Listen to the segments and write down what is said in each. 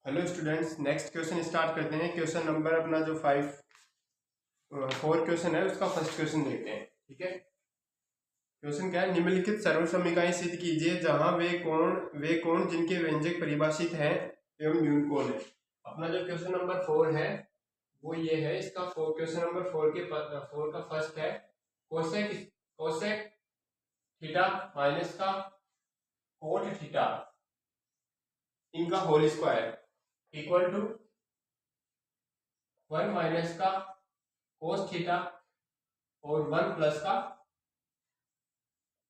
Hello students, next question start करते हैं। Question number अपना जो 4 क्वेश्चन है उसका फर्स्ट क्वेश्चन देखते हैं। ठीक है, क्वेश्चन क्या है? निम्नलिखित सर्वसमीकाएं सिद्ध कीजिए जहां वे कोण जिनके व्यंजक परिभाषित हैं एवं न्यून कोण है। अपना जो क्वेश्चन नंबर 4 है वो ये है। इसका क्वेश्चन नंबर 4 का फर्स्ट है कोसेक कोसेक थीटा माइनस का कोट थीटा इनका whole square equal to 1 minus का कोस थीटा और 1 प्लस का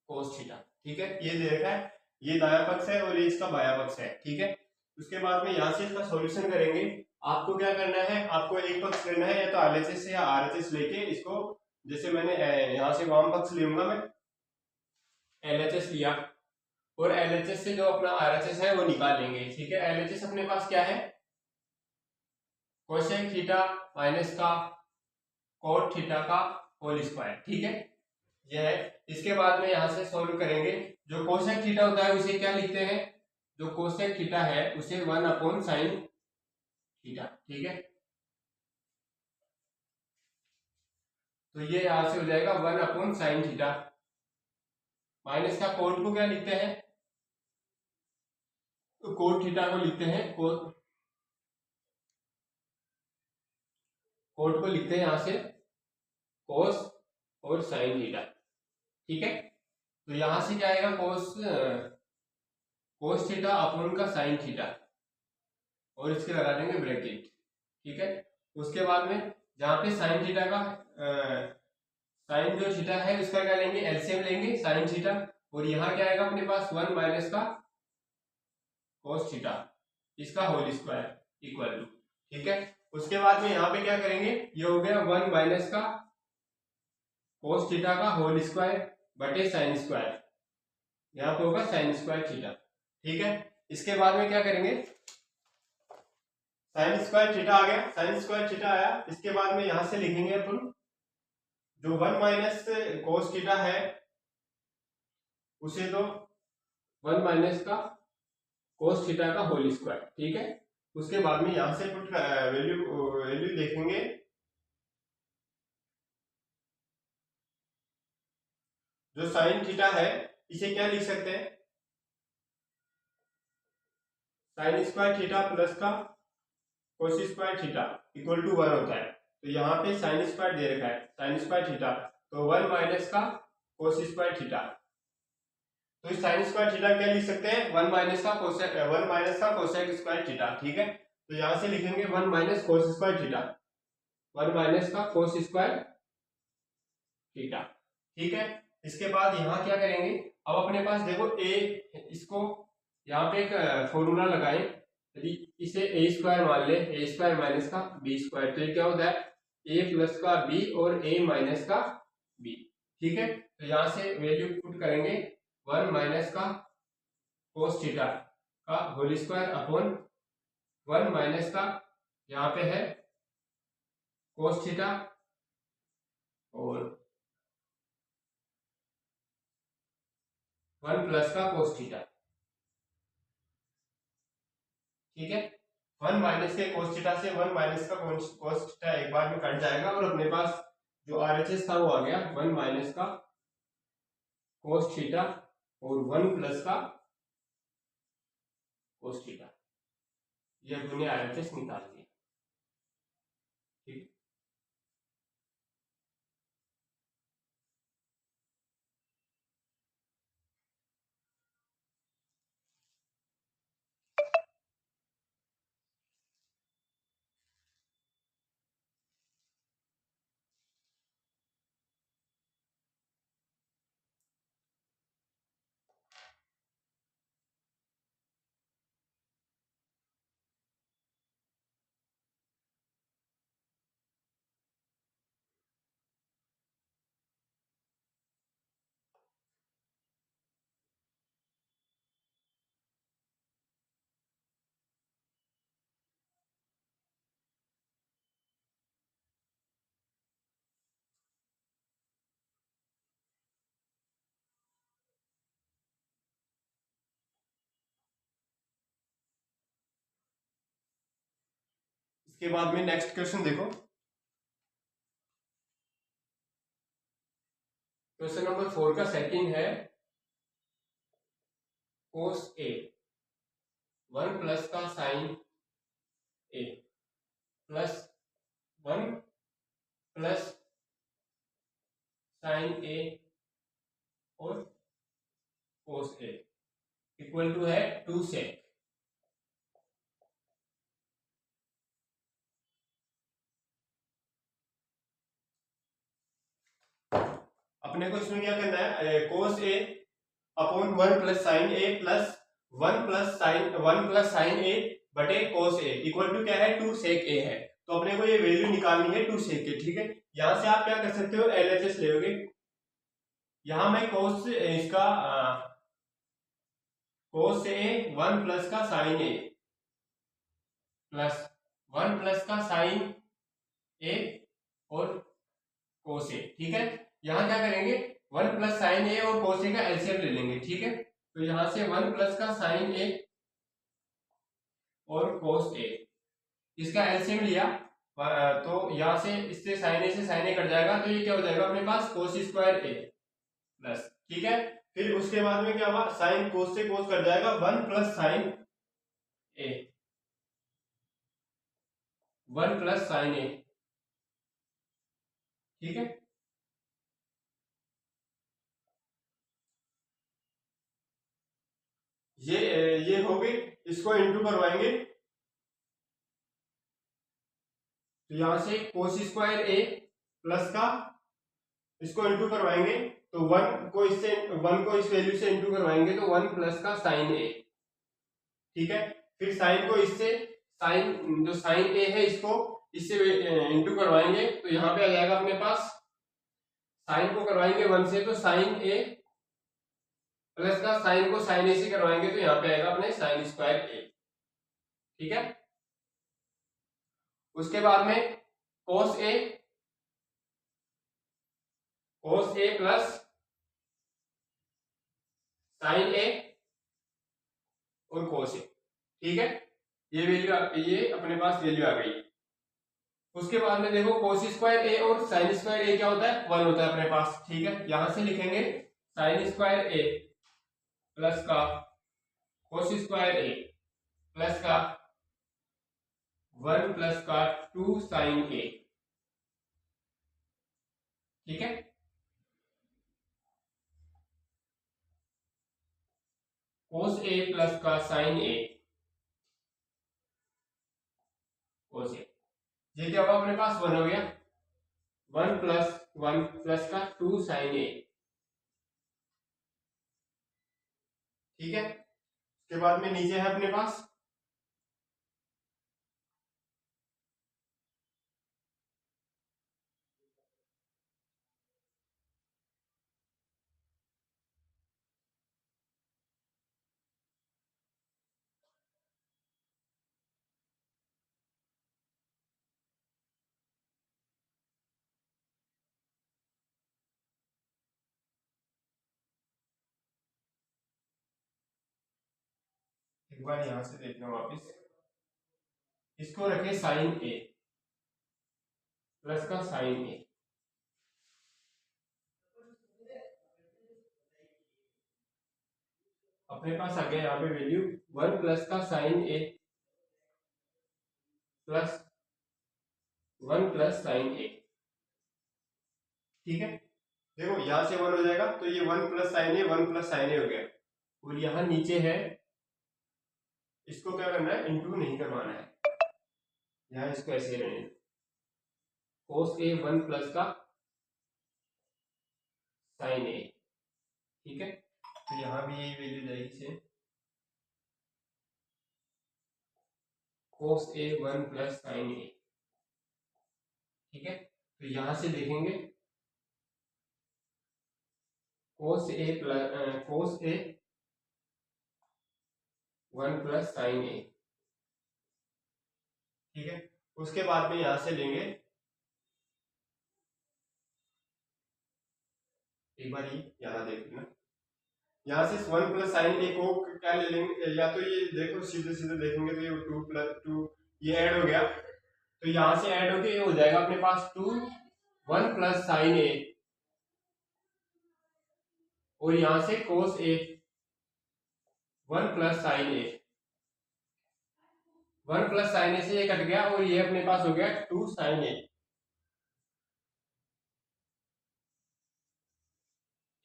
कोस थीटा। ठीक है, ये दे रखा है। ये दायां पक्ष है और ये इसका बायां पक्ष है। ठीक है, उसके बाद में यहाँ से इसका सॉल्यूशन करेंगे। आपको क्या करना है, आपको एक पक्ष लेना है, या तो आरएचएस या आरएचएस लेके इसको, जैसे मैंने यहाँ से वाम पक्ष लूंगा, मैं एलएचएस लिया और एलएचएस से जो अपना आरएचएस है वो निकाल लेंगे। ठीक है, एलएचएस अपने पास क्या है, कोसेक थीटा माइनस का कोट थीटा का होल स्क्वायर। ठीक है, यह है। इसके बाद में यहां से सॉल्व करेंगे। जो कोसेक थीटा होता है उसे क्या लिखते हैं, जो कोसेक थीटा है उसे 1 अपॉन साइन थीटा। ठीक है, तो ये यहां से हो जाएगा 1 अपॉन साइन थीटा। माइनस का कोट को क्या लिखते हैं, तो कोट थीटा को लिखते हैं कोट को लिखते हैं यहां से कोस और साइन थीटा। ठीक है, तो यहां से क्या आएगा, कोस थीटा अपॉन का साइन थीटा और इसके लगा देंगे ब्रैकेट। ठीक है, उसके बाद में जहां पे साइन थीटा का साइन जो थीटा है उसका क्या लेंगे, एलसीएम लेंगे साइन थीटा, और यहाँ क्या आएगा अपने पास 1 माइनस का कोस थीटा इसका होल स्क्वायर इक्वल टू। ठीक है, उसके बाद में यहाँ पे क्या करेंगे, ये हो गया 1 माइनस का कोस थीटा का होल स्क्वायर बटे साइन स्क्वायर, यहाँ पे होगा साइन स्क्वायर थीटा। ठीक है, इसके बाद में क्या करेंगे, साइन स्क्वायर थीटा आ गया, साइन स्क्वायर थीटा आया। इसके बाद में यहां से लिखेंगे अपन जो 1 माइनस कोस थीटा है उसे तो 1 माइनस का कोस थीटा का होल स्क्वायर। ठीक है, उसके बाद में यहां से पुट वैल्यू वैल्यू देखेंगे। जो साइन थीटा है इसे क्या लिख सकते हैं, साइन स्क्वायर थीटा प्लस का cos square theta equal to 1 होता है। तो यहाँ पे साइन स्क्वायर दे रखा है, साइन स्क्वायर थीटा, तो 1 माइनस का कोस स्क्वायर थीटा। तो इस साइन स्क्वायर थीटा क्या लिख सकते हैं, 1 माइनस का कोसेक स्क्वायर थीटा। ठीक है, तो यहां से लिखेंगे 1 minus cos square theta, 1 minus का कोस स्क्वायर थीटा। ठीक है, इसके बाद यहाँ क्या करेंगे, अब अपने पास देखो ए, इसको यहाँ पे एक फॉर्मूला लगाएं। यदि इसे ए स्क्वायर मान ले, ए स्क्वायर माइनस का बी स्क्वायर, तो ये क्या होता है, ए प्लस का बी और ए माइनस का बी। ठीक है, तो यहाँ से वैल्यू पुट करेंगे 1 माइनस का कोस थीटा का होल स्क्वायर अपॉन 1 माइनस का, यहाँ पे है कोस थीटा और 1 प्लस का कोस थीटा। ठीक है, 1 माइनस के कोस थीटा से 1 माइनस का कोस थीटा एक बार में कट जाएगा और अपने पास जो आरएचएस था वो आ गया 1 माइनस का कोस थीटा और 1 प्लस का कोस थीटा। ये हमने आरएचएस निकाल दिया। ठीक, इसके बाद में नेक्स्ट क्वेश्चन देखो, क्वेश्चन नंबर 4 का सेकंड है कोस ए 1 प्लस का sine A plus 1 plus sine A और कोस ए इक्वल टू है 2 सेक। अपने को इसमें क्या करना है, cos A upon 1 plus sine A plus 1 plus sine ए बटे कोस ए इक्वल टू क्या है 2 सेक ए है। तो अपने को ये वैल्यू निकालनी है 2 सेक ए, ठीक है। यहां से आप क्या कर सकते हो, एलएचएस लोगे। यहां मैं कोस इसका कोस ए 1 प्लस का साइन ए प्लस 1 प्लस का साइन ए और कोस ए, ठीक है। यहां क्या करेंगे 1 प्लस साइन ए और कोस ए का एलसीएम ले लेंगे, ठीक है। तो यहां से 1 प्लस का साइन ए और कोस ए इसका एलसीएम लिया, तो यहां से इससे साइन ए से साइन ए कट जाएगा, तो ये क्या हो जाएगा अपने पास कोस स्क्वायर ए प्लस, ठीक है। फिर उसके बाद में क्या हुआ, साइन कोस से कोस कट जाएगा, 1 प्लस साइन ए 1 प्लस साइन ए, ठीक है। ये हो गई, इसको इंटू करवाएंगे, तो यहां से कोस स्क्वायर ए प्लस का इसको इंटू करवाएंगे, तो 1 को इस वैल्यू से इंटू करवाएंगे, तो 1 प्लस का साइन ए, ठीक है। फिर साइन को इससे साइन जो साइन ए है इसको इससे इंटू करवाएंगे, तो यहां पे आ जाएगा अपने पास, साइन को करवाएंगे 1 से तो साइन ए प्लस का साइन को साइन ए से करवाएंगे, तो यहाँ पे आएगा अपने साइन स्क्वायर ए, ठीक है। उसके बाद में कोस ए प्लस साइन ए और कोस ए, ठीक है। ये अपने पास वैल्यू आ गई। उसके बाद में देखो कोस स्क्वायर ए और साइन स्क्वायर ए क्या होता है, 1 होता है अपने पास, ठीक है। यहां से लिखेंगे साइन स्क्वायर ए प्लस का कोस स्क्वायर ए प्लस का 1 प्लस का 2 साइन ए, ठीक है। कोस ए प्लस का साइन ए कोस ए, ये क्या होगा अपने पास 1 हो गया, 1 प्लस का 2 साइन ए, ठीक है। उसके बाद में नीचे है अपने पास एक बार यहां से देखना वापिस, इसको रखे साइन ए प्लस का साइन ए, अपने पास आ गया यहाँ पे वैल्यू 1 प्लस का sine A plus 1 plus sine ए, ठीक है। देखो यहां से 1 हो जाएगा, तो ये 1 प्लस साइन ए 1 प्लस साइन ए हो गया, और यहां नीचे है, इसको क्या करना है, इंटू नहीं करवाना है, यहां इसको ऐसे रहने दो, कोस ए 1 प्लस का साइन ए, ठीक है। तो यहां भी यही वैल्यू जाएगी से कोस ए 1 प्लस साइन ए, ठीक है। तो यहां से देखेंगे कोस ए 1 प्लस साइन ए, ठीक है। उसके बाद में यहां से लेंगे, एक बार ये यहां देख लेना, यहां से 1 प्लस साइन ए को क्या ले लेंगे, या तो ये देखो सीधे सीधे देखेंगे तो ये 2 प्लस 2 ये ऐड हो गया, तो यहां से ऐड होके ये हो जाएगा अपने पास 2 1 प्लस साइन ए, और यहां से कोस ए 1 प्लस साइन ए, 1 प्लस साइन ए से ये कट गया और ये अपने पास हो गया 2 साइन ए।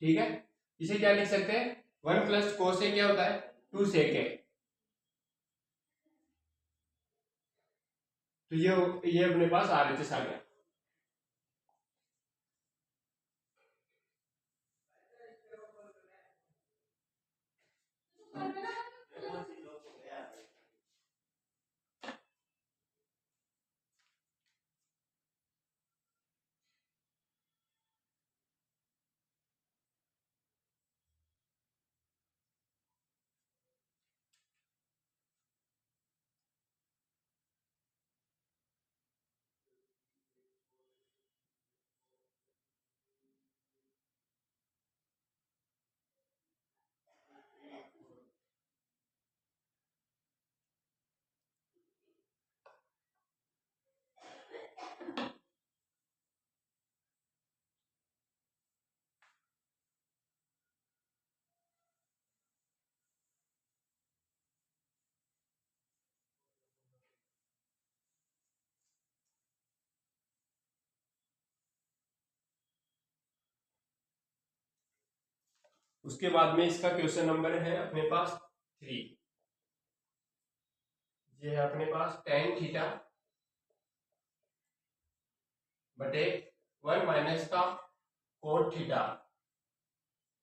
ठीक है, इसे क्या लिख सकते हैं, 1 प्लस कोस ए क्या होता है 2 सेक ए। तो ये अपने पास आरएचएस आ गया। उसके बाद में इसका क्वेश्चन नंबर है अपने पास 3। ये है अपने पास टेन थीटा बटे 1 माइनस का cot theta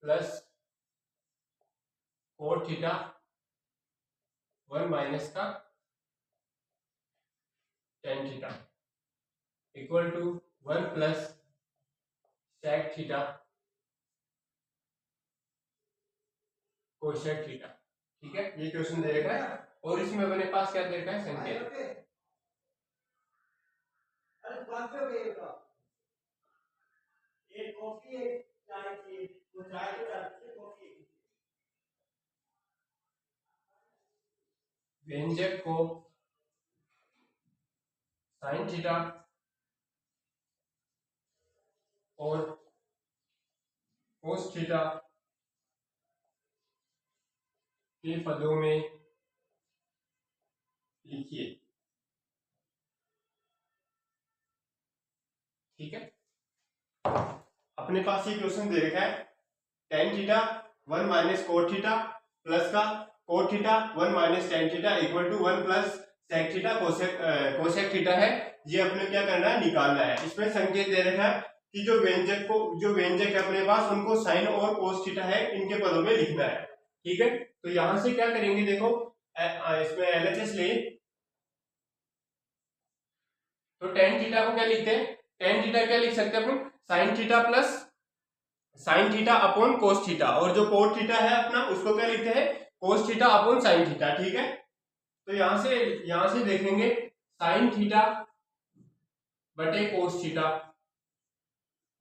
plus cot theta 1 minus का tan theta equal to 1 plus sec theta cosec theta. ठीक है, ये क्वेश्चन दे रखा है और इसमें अपने पास क्या दे रखा है, संकेत। व्यंजक को साइन थीटा और कोस थीटा के पदों में लिखिए। ठीक है, अपने पास ये क्वेश्चन दे रखा है tan theta 1 minus cot theta plus का cot theta 1 minus tan theta equal to 1 plus sec theta cosec theta है। ये अपने क्या करना है, निकालना है। इसमें संकेत दे रखा है कि जो व्यंजक है अपने पास उनको साइन और कोस थीटा है इनके पदों में लिखना है। ठीक है, तो यहां से क्या करेंगे, देखो इसमें एलएचएस ले, तो टेन थीटा को क्या लिखते हैं, टेन थीटा क्या लिख सकते हैं अपन, sine theta plus sine theta upon cos theta, और जो कोट थीटा है अपना उसको क्या लिखते हैं, cos theta upon sine theta. ठीक है, तो यहां से देखेंगे साइन थीटा बटे कोस थीटा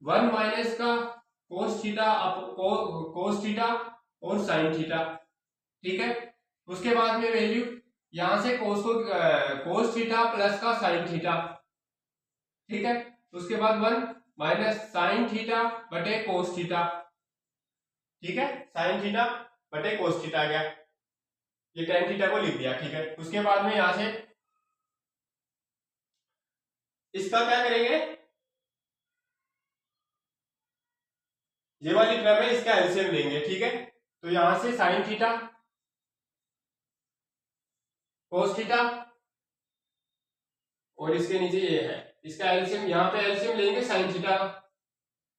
1 माइनस का कोस थीटा कोस थीटा और साइन थीटा। ठीक है, उसके बाद में वैल्यू यहां से कोस थीटा प्लस का साइन थीटा। ठीक है, उसके बाद 1 माइनस साइन थीटा बटे कोस थीटा। ठीक है, साइन थीटा बटे कोस थीटा आ गया, ये टेन थीटा को लिख दिया। ठीक है, उसके बाद में यहां से इसका क्या करेंगे, ये वाली टर्म है इसका एलसीएम लेंगे। ठीक है, तो यहां से साइन थीटा कोस थीटा और इसके नीचे ये है, इसका एलसीएम, यहाँ पे एलसीएम लेंगे साइन थीटा का।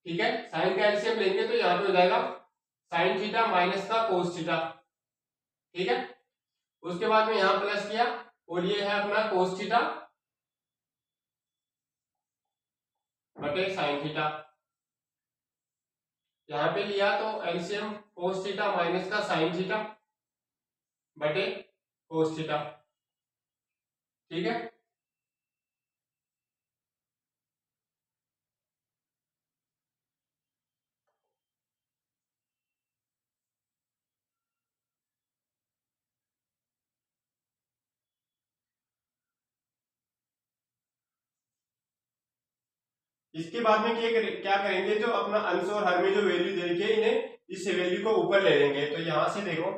ठीक है, साइन का एलसीएम लेंगे तो यहाँ पे हो जाएगा साइन थीटा माइनस का कोस थीटा। ठीक है, उसके बाद में यहाँ प्लस किया और ये है अपना कोस थीटा बटे साइन थीटा, यहाँ पे लिया तो एलसीएम कोस थीटा माइनस का साइन थीटा बटे कोस थीटा। ठीक है, इसके बाद में क्या करेंगे, जो अपना अंश और हर में जो वैल्यू दे रखी है इन्हें इस वैल्यू को ऊपर ले लेंगे। तो यहां से देखो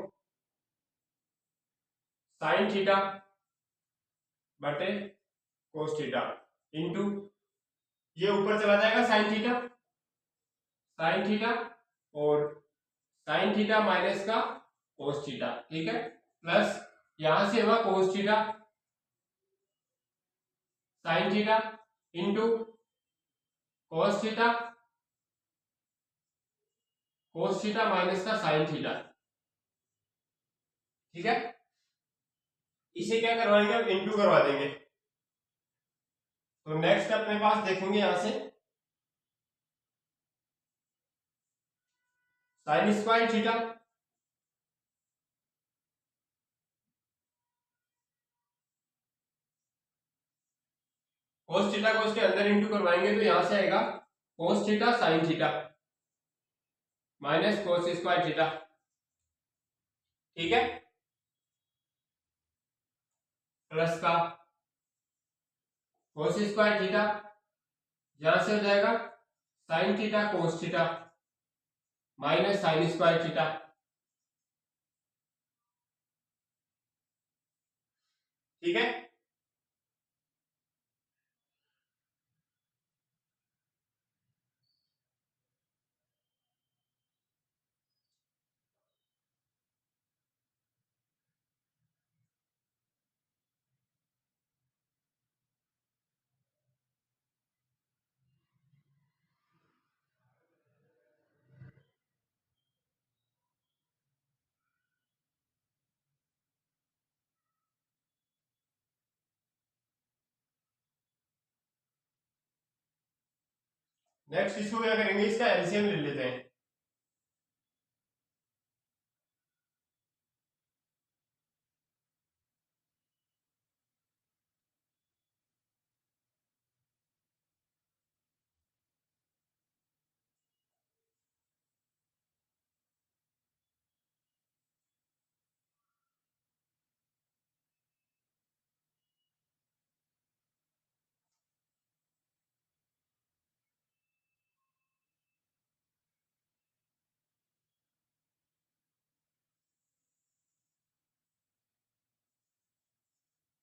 साइन थीटा बटे कोस थीटा इंटू ये ऊपर चला जाएगा साइन थीटा और साइन थीटा माइनस का कोस थीटा, ठीक है, प्लस यहां से होगा कोस theta sine theta into cos theta minus का साइन थीटा, ठीक है। इसे क्या करवाएंगे, अब इंटू करवा देंगे। तो नेक्स्ट अपने पास देखेंगे यहां से sign square theta cos theta को उसके अंदर इंटू करवाएंगे तो यहां से आएगा कोस theta sine theta minus cos square theta, ठीक है, प्लस का कोस स्क्वायर थीटा यहां से हो जाएगा sine theta cos theta minus sign square theta, ठीक है। नेक्स्ट इसको क्या करेंगे, इसका एलसीएम ले लेते हैं।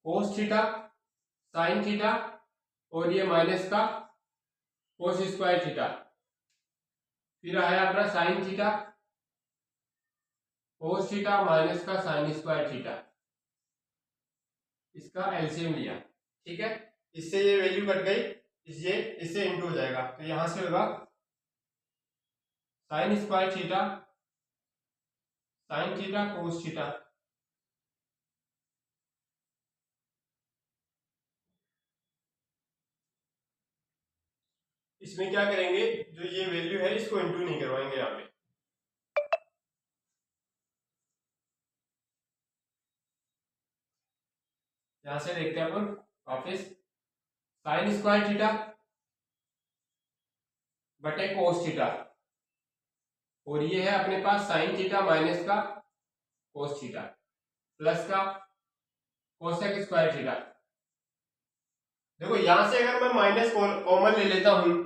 कोस थीटा साइन थीटा और ये माइनस का कोस स्क्वायर थीटा, फिर आया अपना sine theta cos theta minus का साइन स्क्वायर थीटा, इसका एलसीएम लिया, ठीक है। इससे ये वैल्यू कट गई, इससे इंटू हो जाएगा। तो यहां से होगा sign square theta sine theta cos theta, इसमें क्या करेंगे, जो ये वैल्यू है इसको इंटू नहीं करवाएंगे यहाँ पे। यहां से देखते हैं अपन वापस साइन स्क्वायर थीटा बटे कोस थीटा और ये है अपने पास साइन थीटा माइनस का कोस थीटा प्लस का कोसेक स्क्वायर थीटा। देखो यहां से अगर मैं माइनस कॉमन ले लेता हूं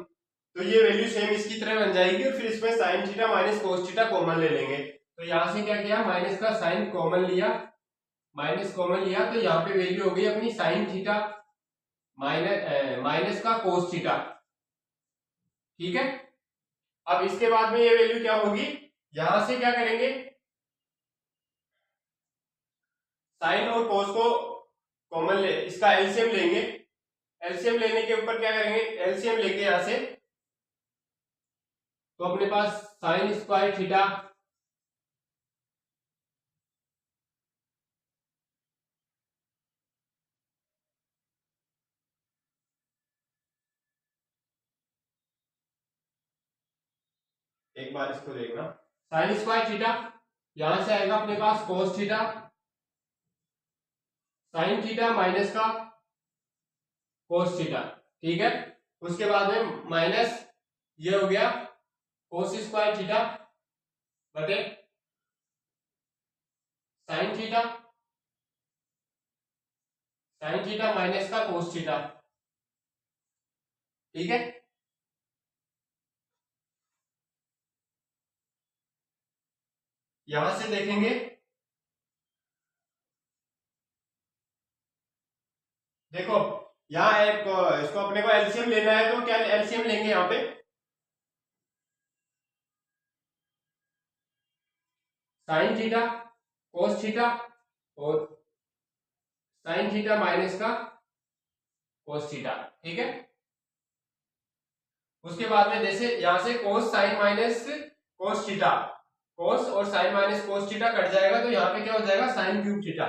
तो ये वैल्यू सेम इसकी तरह बन जाएगी और फिर इसमें sign theta minus cos theta common ले लेंगे। तो यहां से क्या किया, माइनस का साइन कॉमन लिया, माइनस कॉमन लिया तो यहाँ पे वैल्यू हो गई अपनी साइन थीटा माइनस का कोस थीटा, ठीक है। अब इसके बाद में ये वैल्यू क्या होगी, यहां से क्या करेंगे, साइन और कोस को कॉमन ले, इसका एलसीएम लेंगे। एलसीएम लेने के ऊपर क्या करेंगे, एलसीएम लेके यहां से तो अपने पास साइन स्क्वायर थीटा एक बार इसको देखना, साइन स्क्वायर थीटा यहां से आएगा अपने पास cos theta sine theta minus का कोस थीटा, ठीक है। उसके बाद में माइनस ये हो गया कोस स्क्वायर थीटा बटे साइन थीटा माइनस का कोस थीटा, ठीक है। यहां से देखेंगे, देखो यहाँ एक इसको अपने को एलसीएम लेना है, तो क्या एलसीएम लेंगे यहाँ पे, साइन थीटा कोस थीटा और साइन थीटा माइनस का कोस थीटा, ठीक है। उसके बाद में जैसे यहां से cos sine minus cos theta, cos और sine minus cos theta cut जाएगा, तो यहाँ पे क्या हो जाएगा, साइन क्यूब थीटा,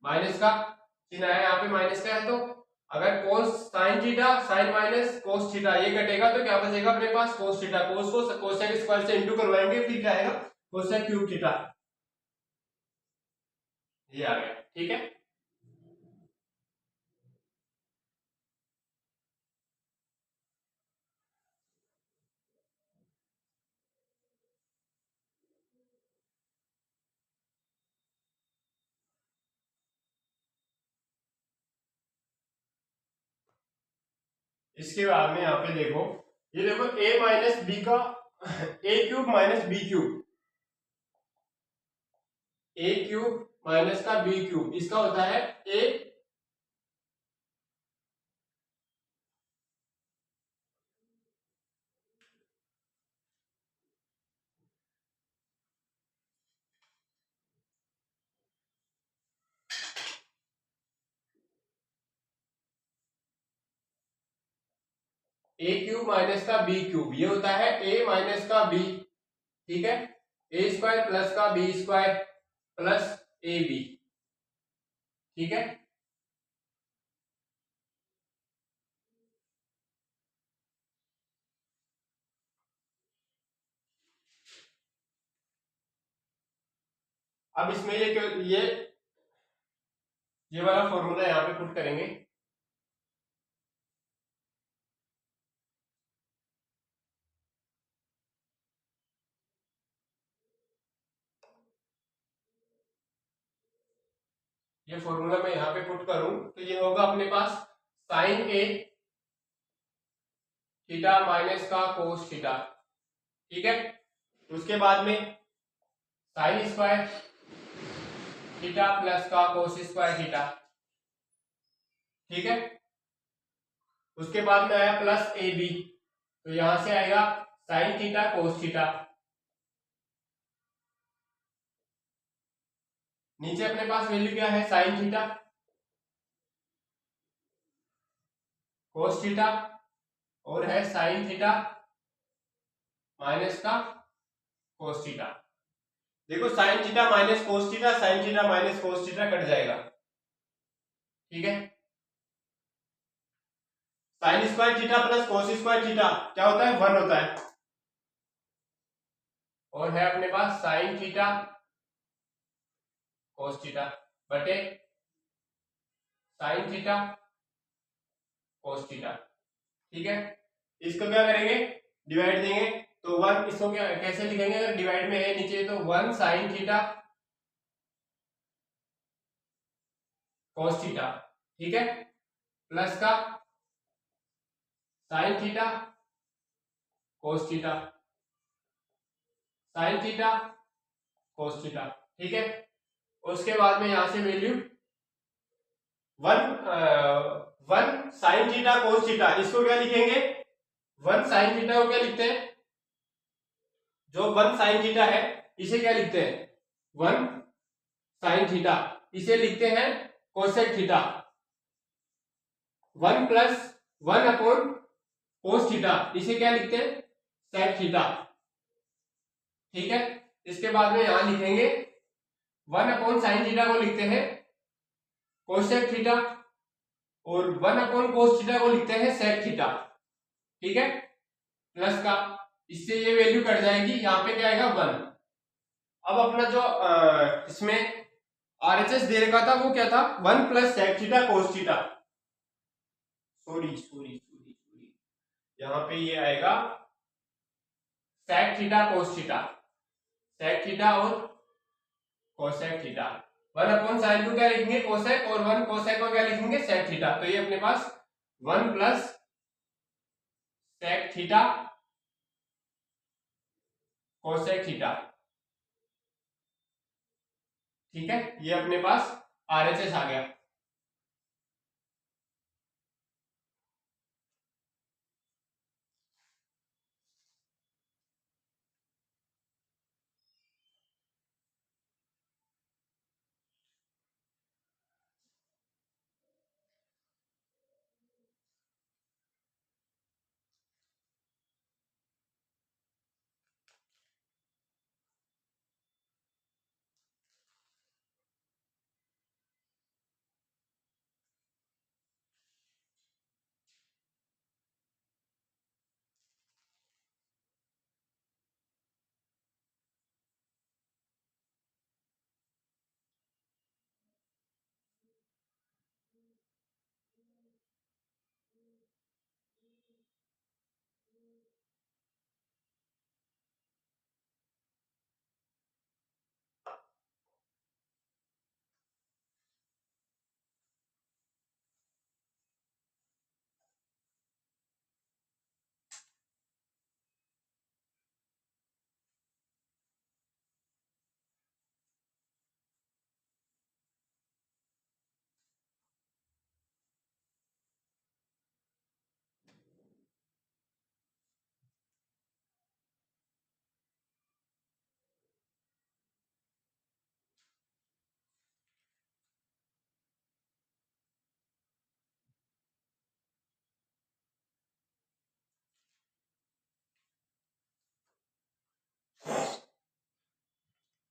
माइनस का चिन्ह है यहाँ पे, माइनस का है, तो अगर कोस sine theta sine minus cos theta ये कटेगा तो क्या बचेगा अपने पास, कोस थीटा, कोस को कोसेक स्क्वायर से इंटू करवाएंगे, फिर क्या आएगा, कोसेक क्यूब थीटा, ये आ गया, ठीक है। इसके बाद में यहाँ पे देखो, ये देखो a माइनस बी का a cube minus B cube, a cube minus का b क्यूब, इसका होता है a क्यूब माइनस का b क्यूब, ये होता है a माइनस का b, ठीक है, ए स्क्वायर प्लस का B square plus A B, ठीक है। अब इसमें ये वाला फॉर्मूला यहाँ पे पुट करेंगे, ये फॉर्मूला मैं यहाँ पे पुट करूं तो ये होगा अपने पास साइन ए थीटा माइनस का कोस थीटा, ठीक है। उसके बाद में साइन स्क्वायर थीटा प्लस का कोस स्क्वायर थीटा, ठीक है। उसके बाद में आया प्लस ए बी, तो यहां से आएगा साइन थीटा कोस थीटा, नीचे अपने पास वैल्यू क्या है, साइन थीटा कोस थीटा और है साइन थीटा माइनस का कोस थीटा। देखो sign theta minus cos theta, sine theta minus cos theta cut जाएगा, ठीक है। Sine square theta plus cos square theta क्या होता है, 1 होता है, और है अपने पास साइन थीटा कोस थीटा बटे साइन थीटा कोस थीटा, ठीक है। इसको क्या करेंगे, डिवाइड देंगे, तो 1, इसको क्या कैसे लिखेंगे, अगर डिवाइड में है नीचे तो 1 साइन थीटा कोस थीटा, ठीक है, प्लस का sine theta cos theta sine theta cos theta, ठीक है। उसके बाद में यहां से value 1 sine theta cos theta, इसको क्या लिखेंगे, 1 साइन थीटा को क्या लिखते हैं, जो 1 साइन थीटा है इसे क्या लिखते हैं, 1 साइन थीटा, इसे लिखते हैं cosec theta, 1 plus 1 upon cos theta, इसे क्या लिखते हैं, सेक थीटा, ठीक है। इसके बाद में यहां लिखेंगे 1 अपॉन साइन थीटा को लिखते हैं कोसेक थीटा और 1 अपॉन कोस थीटा को लिखते हैं सेक थीटा, ठीक है, प्लस का, इससे ये वैल्यू कट जाएगी, यहाँ पे क्या आएगा 1। अब अपना जो इसमें आरएचएस दे रखा था वो क्या था, 1 plus sec theta cos theta, sorry sorry sorry sorry, यहाँ पे ये आएगा sec theta cos theta, sec theta और कोसेक थीटा, 1 अपॉन साइन को क्या लिखेंगे कोसेक और 1 कोसेक को क्या लिखेंगे सेक थीटा, तो ये अपने पास 1 plus sec theta cosec theta. ठीक है, ये अपने पास आरएचएस आ गया।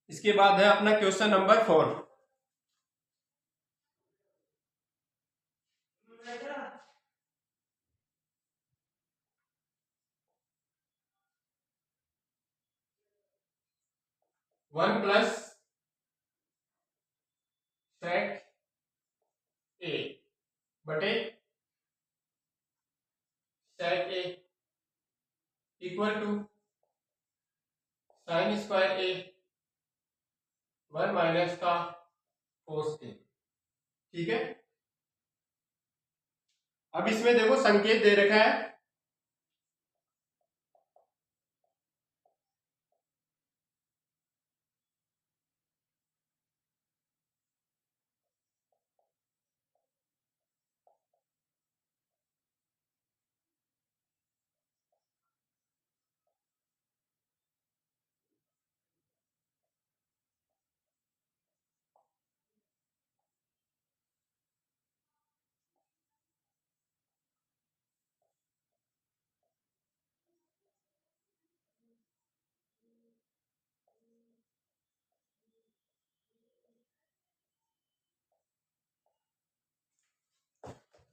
इसके बाद है अपना question number 4। One plus sec A बटे sec A equal to sine square A one minus का कोस ए। ठीक है, अब इसमें देखो संकेत दे रखा है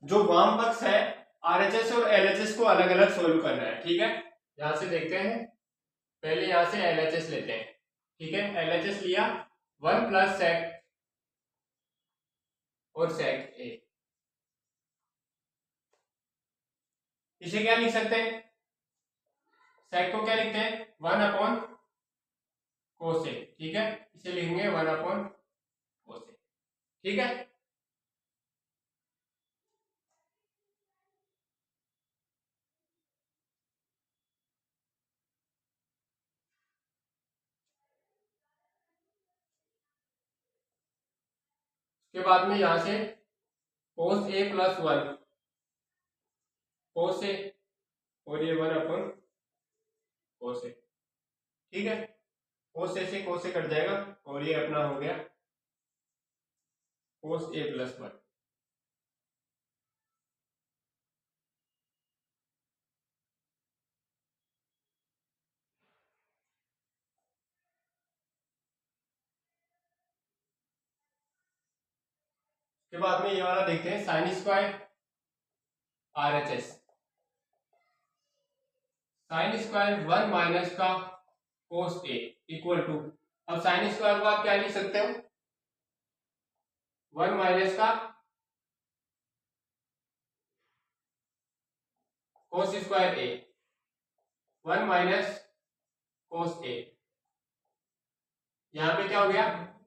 जो वाम पक्ष है आरएचएस और एलएचएस को अलग अलग सोल्व करना है। ठीक है, यहां से देखते हैं, पहले यहां से एलएचएस लेते हैं। ठीक है, एलएचएस लिया वन प्लस सेक और सेक ए। इसे क्या लिख सकते हैं, सेक को क्या लिखते हैं वन अपॉन कोसेक। ठीक है, इसे लिखेंगे वन अपॉन कोसेक। ठीक है, उसके बाद में यहां से कोस ए प्लस वन कोस ए और ये वन अपॉन कोस ए। ठीक है, कोस ए से कोस ए कट जाएगा और ये अपना हो गया कोस ए प्लस वन। के बाद में ये वाला देखते हैं sine square RHS. Sine square one minus का कोस ए इक्वल टू, अब साइन स्क्वायर को आप क्या लिख सकते हो वन माइनस का cos square A one minus cos A. यहां पे क्या हो गया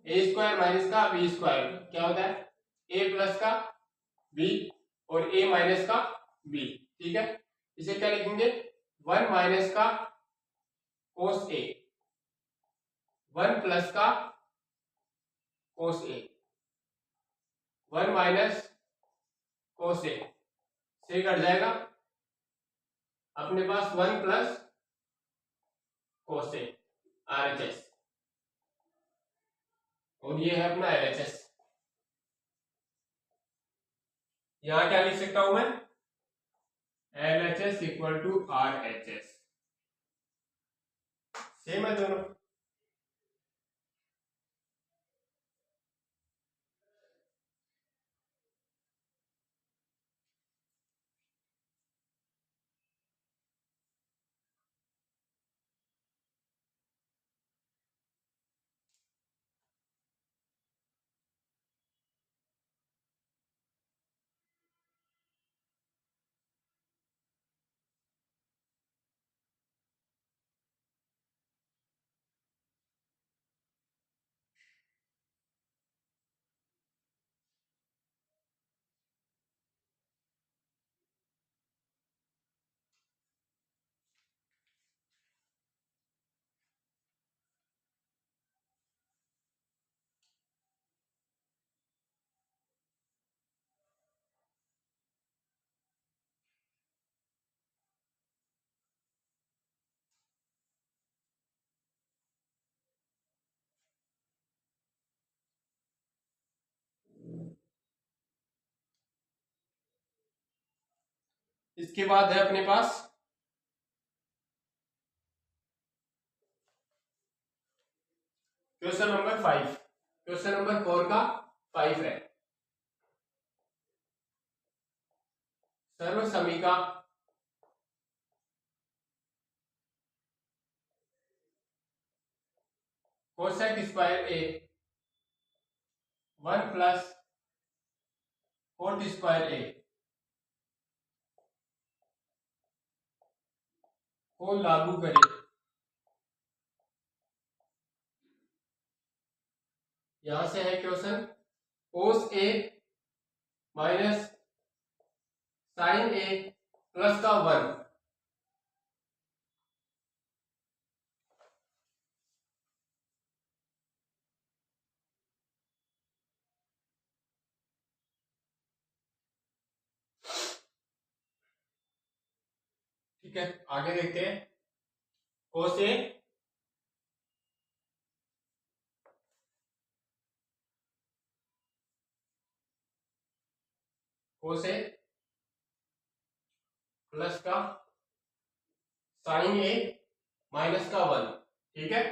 ए स्क्वायर माइनस का बी स्क्वायर क्या होता है ए प्लस का बी और ए माइनस का बी। ठीक है, इसे क्या लिखेंगे वन माइनस का कोस ए 1 प्लस का कोस ए, 1 माइनस कोस ए से कट जाएगा अपने पास 1 प्लस कोस ए RHS, और ये है अपना LHS। यहां क्या लिख सकता हूं मैं, LHS equal to RHS, same है दोनों। इसके बाद है अपने पास क्वेश्चन नंबर 5, क्वेश्चन नंबर 4 का 5 है। सर्व समीका cosec square A 1 plus cot square A को लागू करें। यहां से है question, cos A minus sine A plus का 1, ठीक है। आगे देखते हैं, कोस ए प्लस का साइन ए माइनस का 1, ठीक है,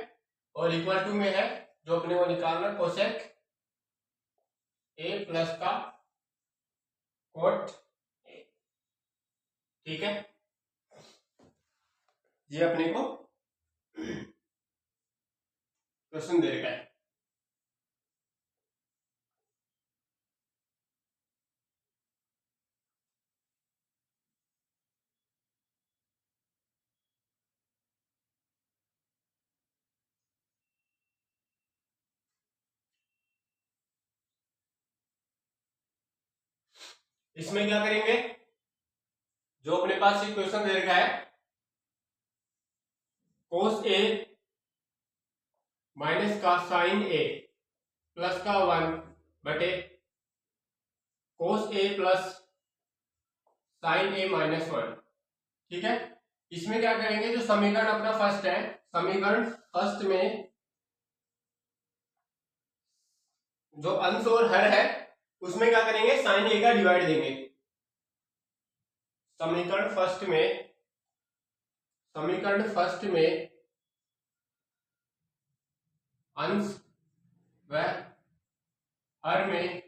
और इक्वल टू में है जो अपने को निकालना कोसेक ए प्लस का कोट ए, ठीक है। ये अपने को क्वेश्चन दे रखा है। इसमें क्या करेंगे, जो अपने पास ये क्वेश्चन दे रखा है, कोस ए माइनस का साइन ए प्लस का 1 बटे कोस A plus sine A minus 1, ठीक है। इसमें क्या करेंगे, जो समीकरण अपना फर्स्ट है, समीकरण फर्स्ट में जो अंश और हर है उसमें क्या करेंगे, साइन ए का डिवाइड देंगे। समीकरण फर्स्ट में अंश व हर में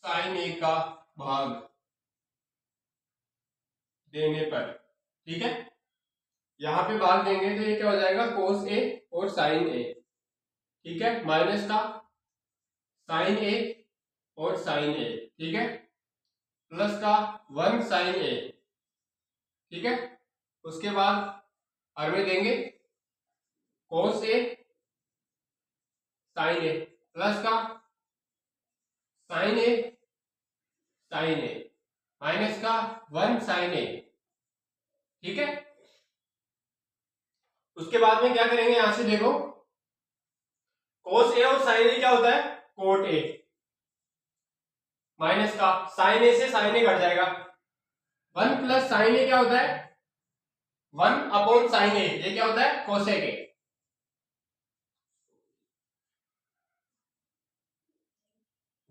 साइन ए का भाग देने पर, ठीक है। यहां पे भाग देंगे तो ये क्या हो जाएगा, कोस ए और साइन ए, ठीक है, माइनस का साइन ए और साइन ए, ठीक है, प्लस का 1 साइन ए, ठीक है। उसके बाद हर में देंगे कोस ए साइन ए प्लस का साइन ए माइनस का 1 साइन ए, ठीक है। उसके बाद में क्या करेंगे, यहां से देखो cos a और sin a क्या होता है, cot a, माइनस का sin a से sin a घट जाएगा, 1 प्लस sin a क्या होता है 1 अपॉन sin a, ये क्या होता है cosec a,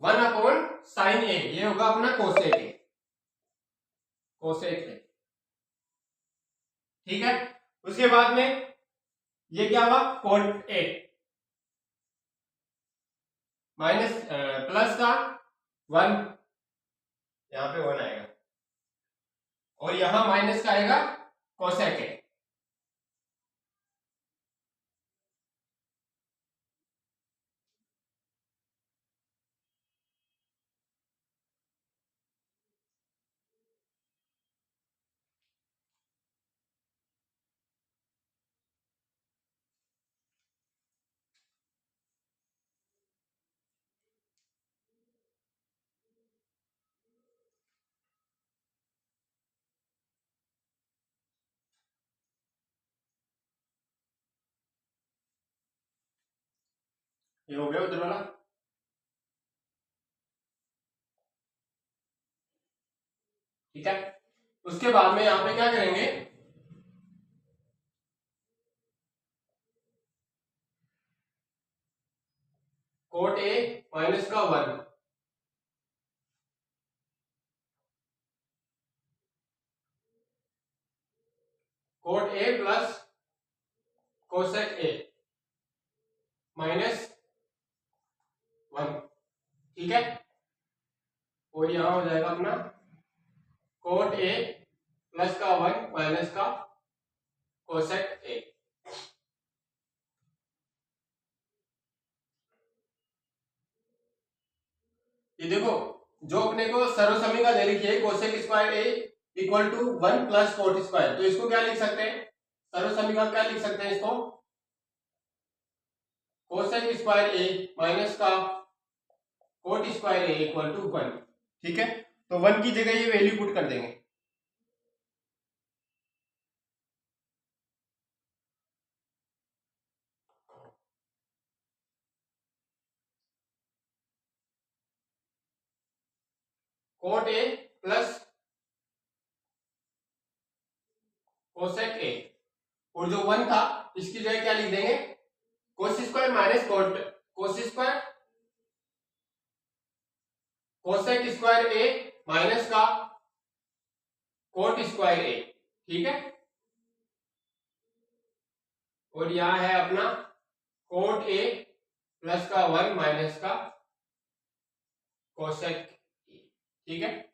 1 upon sin a, ये होगा अपना cosec a, cosec a, ठीक है। उसके बाद में ये क्या हुआ cot a, माइनस प्लस का 1, यहां पे 1 आएगा, और यहां माइनस का आएगा cosec a, ये हो गया उधर वाला। ठीक है, उसके बाद में यहां पे क्या करेंगे, कोट ए माइनस का 1, coat A plus cosec A minus 1, ठीक है। और यहां हो जाएगा अपना कोट ए प्लस का 1 माइनस का कोसेक ए। ये देखो जो अपने को सर्वसमीका दे रखी है cosec square A equal to 1 plus cot square, तो इसको क्या लिख सकते हैं, सर्वसमीका क्या लिख सकते हैं इसको, कोसेक स्क्वायर ए माइनस का cot square A equal to 1, ठीक है। तो 1 की जगह ये वैल्यू पुट कर देंगे, cot A plus cosec A, और जो 1 था इसकी जगह क्या लिख देंगे, cos square minus cot, cos square cosec square A minus का कोट स्क्वायर ए, ठीक है। और यहां है अपना कोट ए प्लस का 1 माइनस का कोसेक ए, ठीक है।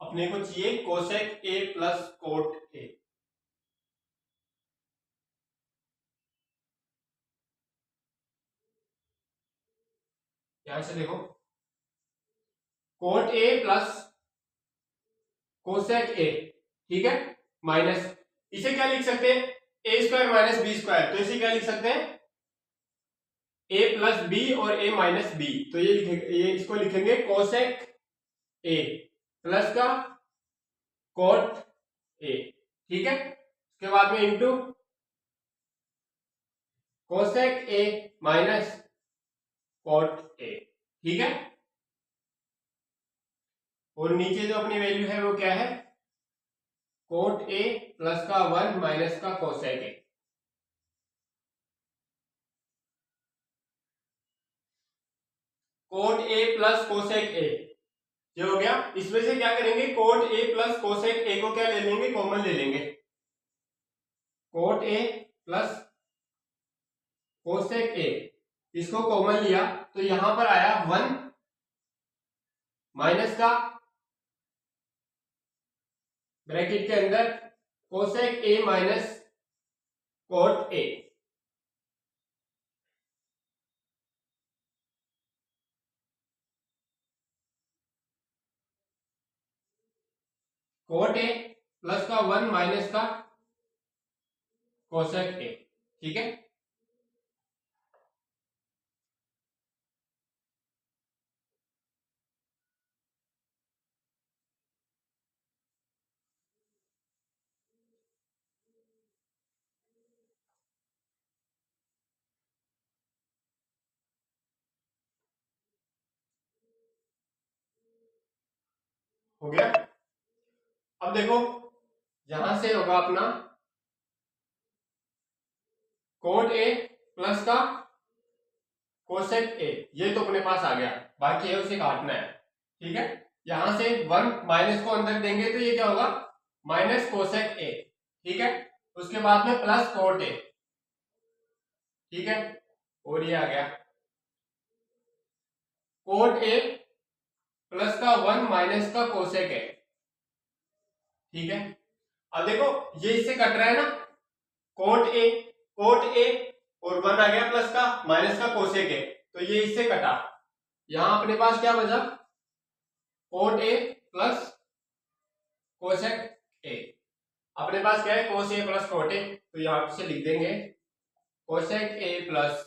अपने को चाहिए cosec A plus cot A, यहां से देखो coat A plus cosec A, ठीक है, माइनस, इसे क्या लिख सकते हैं ए स्क्वायर माइनस बी स्क्वायर, तो इसे क्या लिख सकते हैं ए प्लस बी और ए माइनस बी, तो ये इसको लिखेंगे कोसेक ए प्लस का कोट ए, ठीक है। उसके बाद में into cosec A minus cot A, ठीक है। और नीचे जो अपनी वैल्यू है वो क्या है, कोट ए प्लस का 1 माइनस का cosec A, coat A plus cosec ए, ये हो गया। इसमें से क्या करेंगे, कोट ए प्लस कोसेक ए को क्या ले लेंगे, कॉमन ले लेंगे, कोट ए प्लस कोसेक ए, इसको कॉमन लिया तो यहां पर आया 1 माइनस का ब्रैकेट के अंदर cosec A minus cot A, coat A plus का 1 माइनस का कोसेक ए। ठीक है, हो गया। अब देखो यहां से होगा अपना कोट ए प्लस का कोसेक ए, ये तो अपने पास आ गया, बाकी है उसे काटना है। ठीक है, यहां से 1 माइनस को अंदर देंगे तो ये क्या होगा, माइनस कोसेक ए। ठीक है, उसके बाद में प्लस कोट ए। ठीक है, और ये आ गया कोट ए प्लस का 1 माइनस का कोसेक ए। ठीक है, अब देखो ये इससे कट रहा है ना, कोट ए और 1 आ गया प्लस का माइनस का कोसेक ए, तो ये इससे कटा। यहां अपने पास क्या बचा, कोट ए प्लस कोसेक ए। अपने पास क्या है, कोस ए प्लस कोट ए, तो यहां से लिख देंगे cosec A plus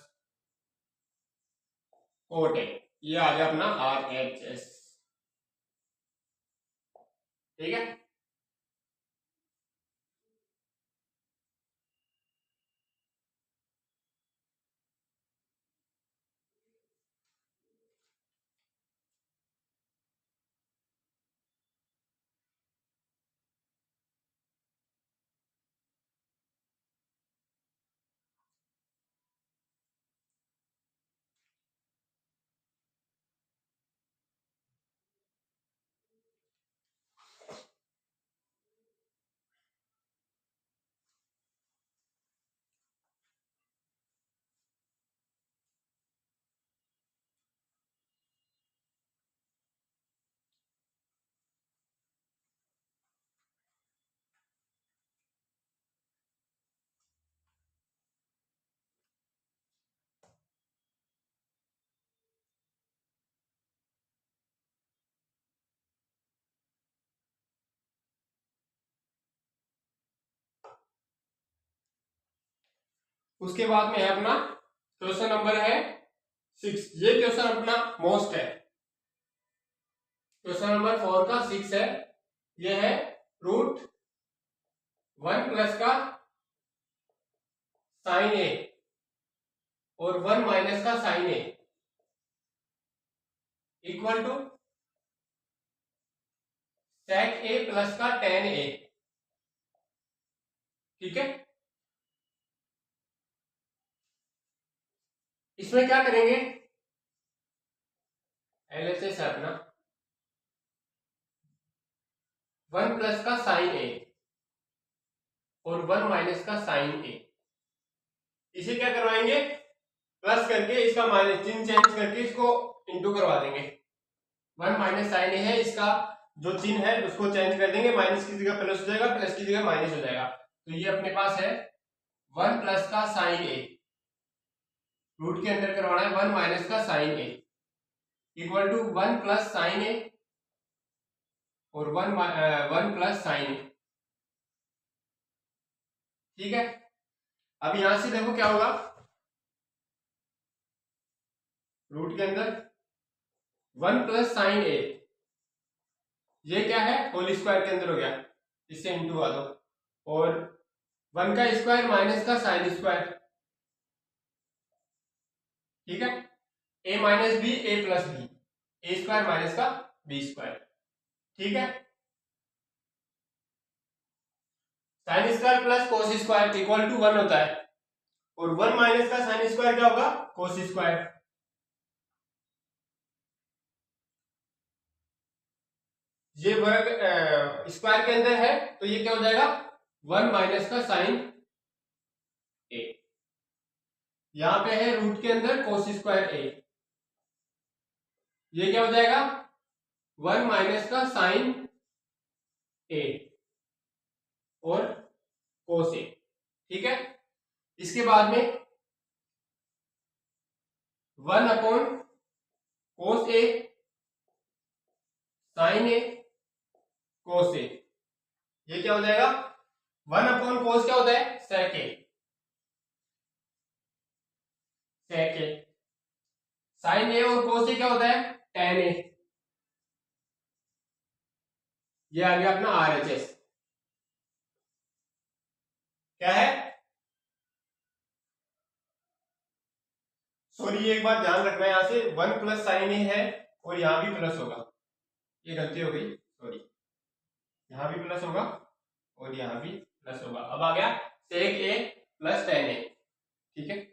cot A. ये आ गया अपना RHS। ठीक है, उसके बाद में है अपना क्वेश्चन नंबर है 6। ये क्वेश्चन अपना मोस्ट है, क्वेश्चन नंबर 4 का 6 है। ये है √1 प्लस का साइन ए और 1 माइनस का sine A equal to sec A plus का टेन ए। ठीक है, इसमें क्या करेंगे, LHS है अपना 1 प्लस का साइन ए और 1 माइनस का साइन ए, इसे क्या करवाएंगे, प्लस करके इसका माइनस चिन्ह चेंज करके इसको इंटू करवा देंगे। 1 माइनस साइन ए है, इसका जो चिन्ह है उसको चेंज कर देंगे, माइनस की जगह प्लस हो जाएगा, प्लस की जगह माइनस हो जाएगा। तो ये अपने पास है 1 प्लस का साइन ए, रूट के अंदर करवाना है 1 माइनस का sine A equal to 1 plus sine A और 1 प्लस साइन ए। ठीक है, अब यहां से देखो क्या होगा, रूट के अंदर 1 प्लस साइन ए, ये क्या है, होल स्क्वायर के अंदर हो गया, इससे इंटू आ दो, और 1 का स्क्वायर माइनस का साइन स्क्वायर। ठीक है, a minus B A plus B, A square minus का बी स्क्वायर। ठीक है, sine square plus cos square equal to 1 होता है, और 1 माइनस का साइन स्क्वायर क्या होगा, कोस स्क्वायर। ये वर्ग स्क्वायर के अंदर है तो ये क्या हो जाएगा, 1 माइनस का साइन ए। यहां पे है रूट के अंदर कोस स्क्वायर ए, ये क्या हो जाएगा, 1 माइनस का साइन ए और कोस ए। ठीक है, इसके बाद में 1 अपॉन कोस ए साइन ए कोस ए, ये क्या हो जाएगा, 1/cos क्या होता है, sec a, sec a, sin a और cos a क्या होता है, tan a। ये आ गया अपना RHS। क्या है, सॉरी एक बात ध्यान रखना है, यहाँ से 1 प्लस साइन ए है और यहाँ भी प्लस होगा, ये गलती हो गई, सॉरी, यहाँ भी प्लस होगा और यहाँ भी प्लस होगा। अब आ गया सेक ए प्लस टेन ए, ठीक है।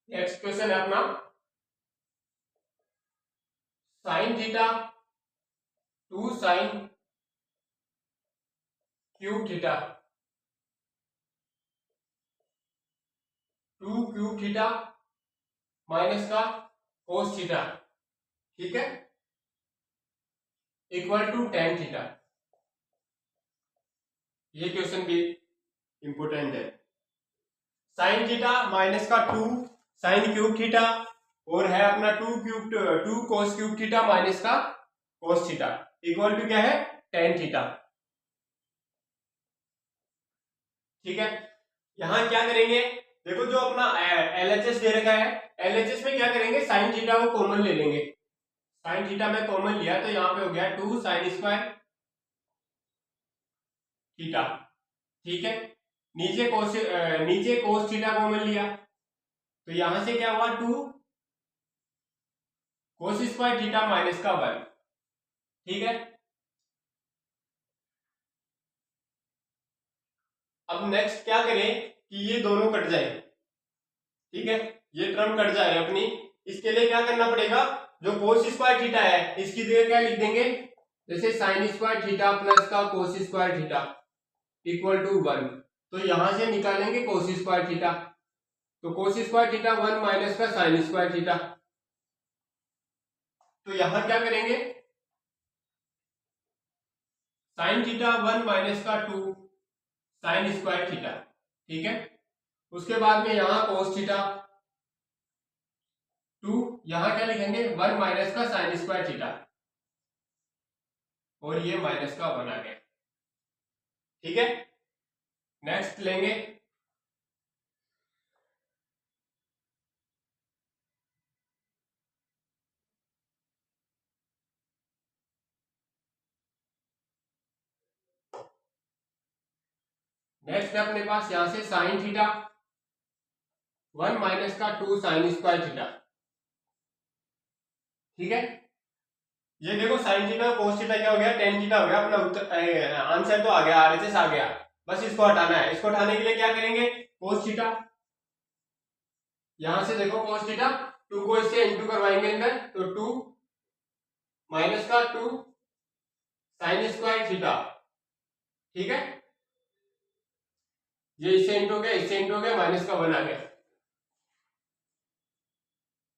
नेक्स्ट क्वेश्चन है अपना sine theta 2 sine cube theta 2 cube theta minus का कोस थीटा, ठीक है, इक्वल टू टेन थीटा। ये क्वेश्चन भी इंपोर्टेंट है। साइन थीटा माइनस का 2 साइन क्यूब थीटा और है अपना 2 कोस क्यूब थीटा माइनस का कोस थीटा इक्वल टू क्या है, टेन थीटा, ठीक है। यहां क्या करेंगे, देखो जो अपना LHS दे रखा है, LHS में क्या करेंगे, साइन थीटा को कॉमन ले लेंगे। साइन थीटा में कॉमन लिया तो यहाँ पे हो गया 2 साइन स्क्वायर थीटा, ठीक है। नीचे कोस थीटा कॉमन लिया तो यहां से क्या हुआ, 2 कोस स्क्वायर थीटा माइनस का 1, ठीक है। अब नेक्स्ट क्या करें कि ये दोनों कट जाए, ठीक है, ये टर्म कट जाए अपनी। इसके लिए क्या करना पड़ेगा, जो कोस स्क्वायर थीटा है इसकी जगह क्या लिख देंगे, जैसे साइन स्क्वायर थीटा प्लस का cos square theta equal to 1, तो यहां से निकालेंगे कोस स्क्वायर थीटा, तो कोस स्क्वायर थीटा 1 माइनस का साइन स्क्वायर थीटा, तो यहां क्या करेंगे, साइन थीटा 1 माइनस का 2 साइन स्क्वायर थीटा, ठीक है। उसके बाद में यहां कोस थीटा 2, यहां क्या लिखेंगे 1 माइनस का साइन स्क्वायर थीटा और ये माइनस का 1 आ गया, ठीक है। नेक्स्ट लेंगे नेक्स्ट है अपने पास यहां से साइन थीटा 1 माइनस का 2 साइन स्क्वायर थीटा, ठीक है। ये देखो साइन थीटा कोस थीटा क्या हो गया, टेन थीटा हो गया, अपना उत्तर आंसर तो आ गया, RHS आ गया। बस इसको हटाना है, इसको हटाने के लिए क्या करेंगे, कोस थीटा, यहां से देखो कोस थीटा 2 को इससे इंटू करवाएंगे अंदर, तो 2 माइनस का 2 साइन स्क्वायर थीटा, ठीक है। ये इससे इंटू हो गया, इससे इंटू हो गया, माइनस का 1 आ गया।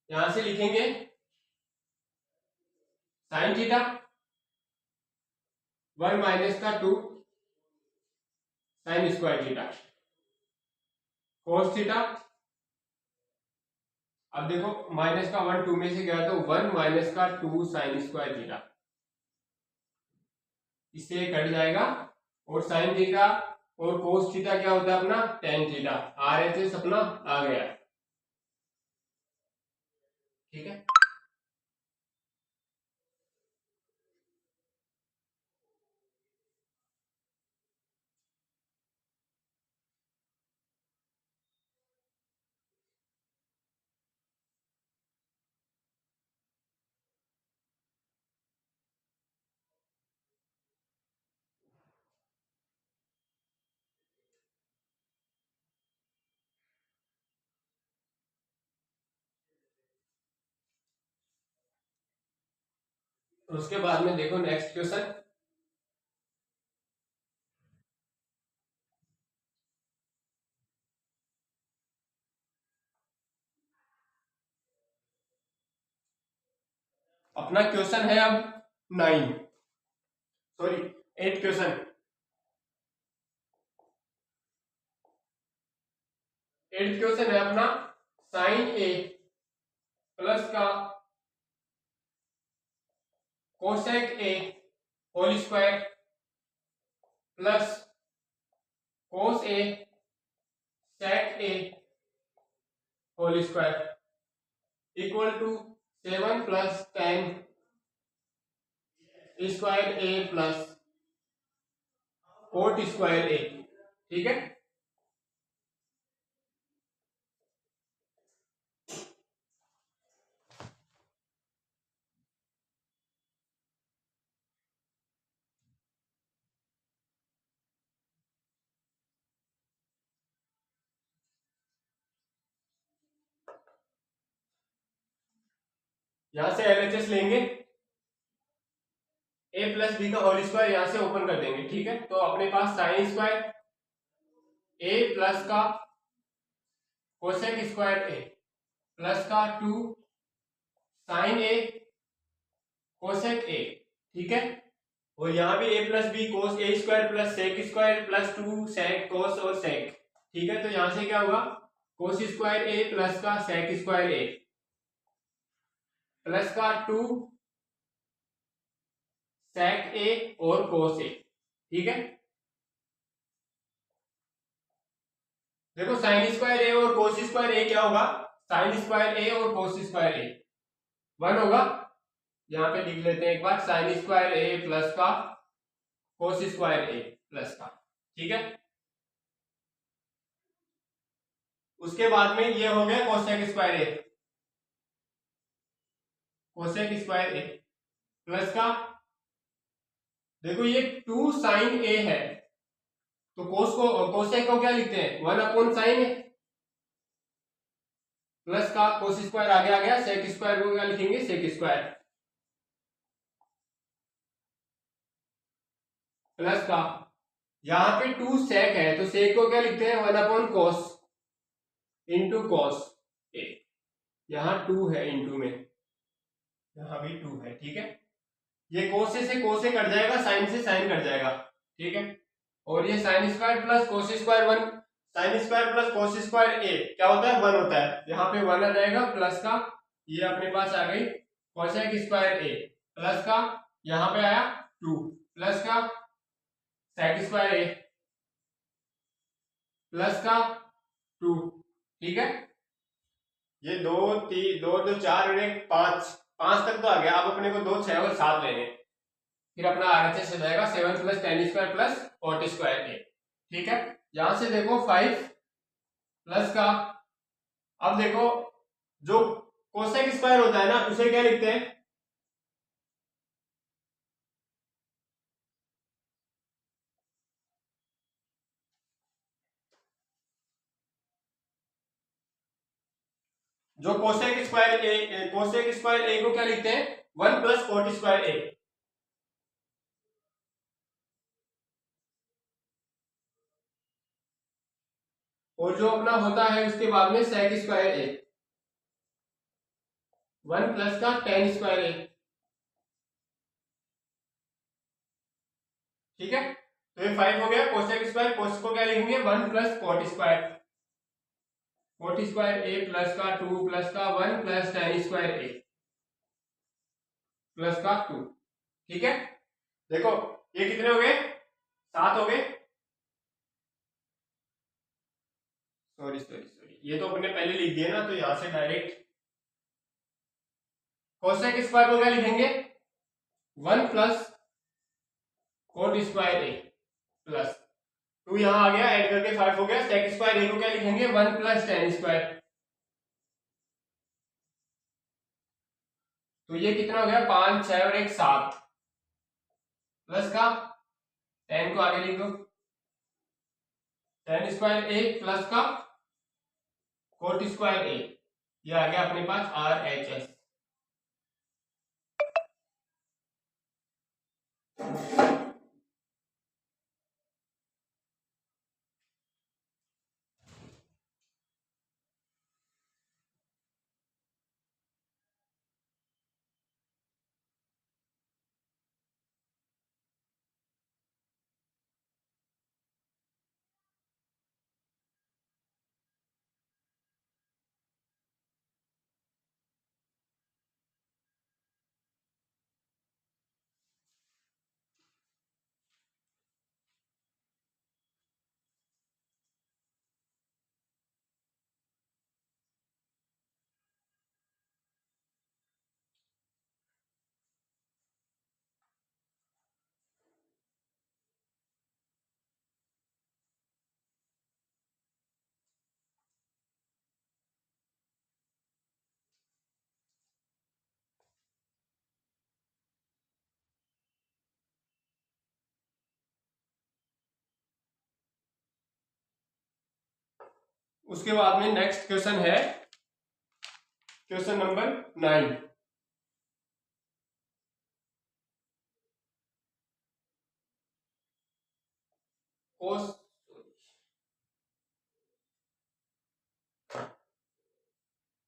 यहां से लिखेंगे साइन थीटा वन माइनस का two sine square theta cos theta. अब देखो माइनस का वन टू में से गया तो वन माइनस का टू साइन स्क्वायर थीटा, इससे कट जाएगा। और साइन थीटा और कोस थीटा क्या होता है अपना टेन थीटा, RHS अपना आ गया। ठीक है, उसके बाद में देखो नेक्स्ट क्वेश्चन। अपना क्वेश्चन है अब 9, सॉरी 8 क्वेश्चन। 8 क्वेश्चन है अपना साइन ए प्लस का cosec A whole square plus cos A sec A whole square equal to 7 plus 10 square A plus cot square A. ठीक है, यहां से LHS लेंगे, a प्लस बी का होल स्क्वायर यहां से ओपन कर देंगे। ठीक है, तो अपने पास साइन स्क्वायर a प्लस का कोसेक स्क्वायर ए प्लस का two sine A cosec A. ठीक है, और यहाँ भी a plus B cos A square plus sec square plus two sec cos और सेक। ठीक है, तो यहां से क्या होगा कोस स्क्वायर ए प्लस का सेक स्क्वायर ए प्लस का टू सेक ए और कोस ए। ठीक है, देखो साइन स्क्वायर ए और कोस स्क्वायर ए क्या होगा, साइन स्क्वायर ए और कोस स्क्वायर ए वन होगा। यहां पे लिख लेते हैं एक बार, साइन स्क्वायर ए प्लस का कोस स्क्वायर ए प्लस का। ठीक है, उसके बाद में ये हो गया cosec square A, cosec square A plus का, देखो ये टू साइन ए है तो कोसेक को क्या लिखते हैं one upon sine A plus का कोस स्क्वायर आगे आ गया, सेक स्क्वायर को क्या लिखेंगे सेक स्क्वायर प्लस का, यहां पे टू सेक है तो सेक को क्या लिखते हैं one upon cos into cos A, यहां टू है इंटू में, यहां भी टू है। ठीक है, ये कोस से कोस से कट जाएगा, साइन से साइन कट जाएगा। ठीक है, और ये sine square plus cos square one, sine square plus cos square A क्या होता है वन होता है, यहाँ पे वन आ जाएगा प्लस का, ये अपने पास आ गई कोसेक स्क्वायर ए प्लस का, यहाँ पे आया टू प्लस का सेक स्क्वायर ए प्लस का टू। ठीक है, ये दो तीन दो दो चार और एक पांच, पांच तक तो आ गया। अब अपने को दो छह और सात लेने, फिर अपना RHS हो जाएगा 7 plus 10 square plus 40 square A. ठीक है, यहां से देखो 5 प्लस का, अब देखो जो कोसेक स्क्वायर होता है ना उसे क्या लिखते हैं, जो कोसेक स्क्वायर ए को क्या लिखते हैं वन प्लस 40 स्क्वायर ए। और जो अपना होता है उसके बाद में सेक स्क्वायर ए वन प्लस का 10 स्क्वायर ए ठीक है, तो ये 5 हो गया। कोसेक स्क्वायर, कोस को क्या लिखेंगे 1 plus cot square, cot square A plus का 2 प्लस का 1 plus tan square A plus का 2। ठीक है, देखो ये कितने हो गए 7 हो गए। सॉरी सॉरी सॉरी, ये तो अपने पहले लिख दिए ना, तो यहां से डायरेक्ट कोसेक स्क्वायर को क्या लिखेंगे 1 plus cot square A plus 2, यहां आ गया ऐड करके 5 हो गया। सेक स्क्वायर ए को क्या लिखेंगे 1 प्लस tan स्क्वायर, तो ये कितना हो गया 5 6 और 1 7 प्लस का tan को आगे लिख दो tan स्क्वायर ए प्लस का कोट स्क्वायर ए, ये आ गया अपने पास RHS। उसके बाद में नेक्स्ट क्वेश्चन है question number 9।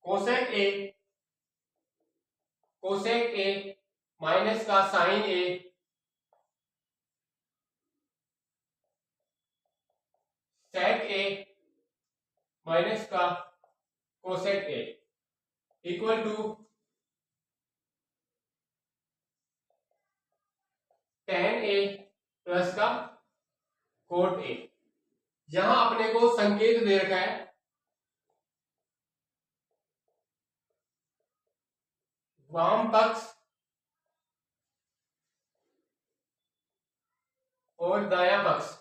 Cosec A minus का sine A sec A minus का cosec A equal to tan A plus का कोट ए। यहां अपने को संकेत दे रखा है वाम पक्ष और दायां पक्ष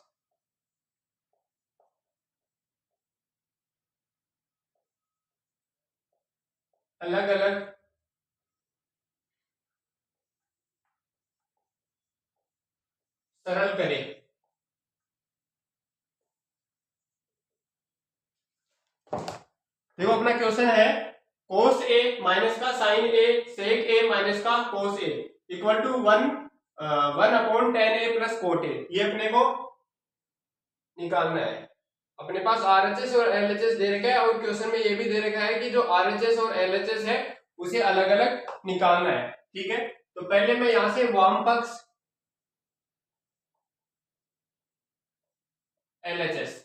अलग अलग सरल करें। देखो अपना क्वेश्चन है कोस ए माइनस का sine A sec A minus का cos A equal to 1/tan A plus cot A, ये अपने को निकालना है। अपने पास RHS और LHS दे रखा है और क्वेश्चन में ये भी दे रखा है कि जो RHS और LHS है उसे अलग अलग निकालना है। ठीक है, तो पहले मैं यहां से वाम पक्ष LHS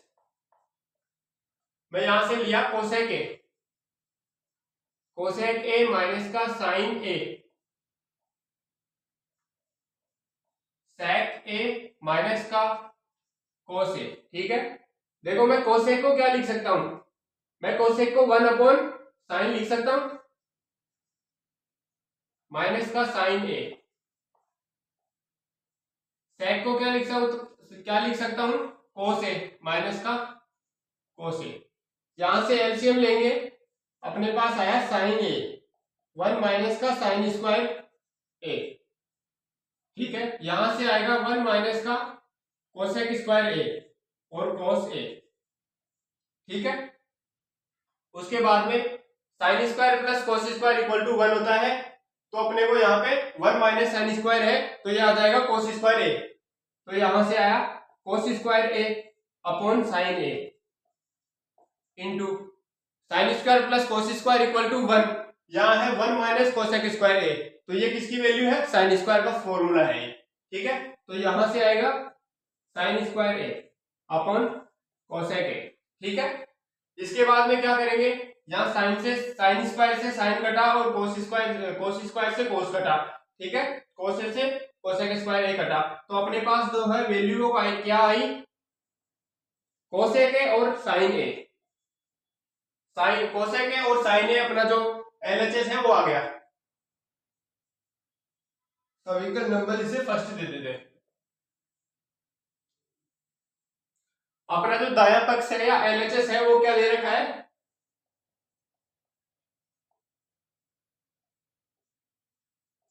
मैं यहां से लिया कोसेक ए माइनस का sine A sec A minus का कोस ए। ठीक है, देखो मैं कोसेक को क्या लिख सकता हूं, मैं कोसेक को 1/sin लिख सकता हूं माइनस का साइन ए। सेक को क्या लिख सकता हूं कोस ए माइनस का कोस ए। यहां से एलसीएम लेंगे, अपने पास आया साइन ए 1 माइनस का साइन स्क्वायर ए। ठीक है, यहां से आएगा 1 माइनस का कोसेक स्क्वायर ए और कोस ए। ठीक है, उसके बाद में sine square plus cos square equal to 1 होता है, तो अपने को यहाँ पे 1 माइनस साइन स्क्वायर है तो ये आ जाएगा कोस स्क्वायर ए, तो यहां से आया cos square A upon sine A into sine square plus cos square equal to 1, यहाँ है 1 माइनस कोसेक स्क्वायर ए, तो ये किसकी वैल्यू है साइन स्क्वायर का फॉर्मूला है। ठीक है, तो यहां से आएगा sign square A upon cosec A. ठीक है, इसके बाद में क्या करेंगे, यहाँ साइन स्क्वायर से साइन कटा और कोस स्क्वायर से कोस कटा। ठीक है, कोस से कोसेक स्क्वायर ए कटा, तो अपने पास जो है वैल्यू क्या आई, कोसेक ए और sine A. Sine cosec A और साइन ए अपना जो एलएचएस है वो आ गया। समीकरण नंबर इसे फर्स्ट दे देते हैं। अपना जो दाया पक्ष है या एलएचएस है वो क्या दे रखा है,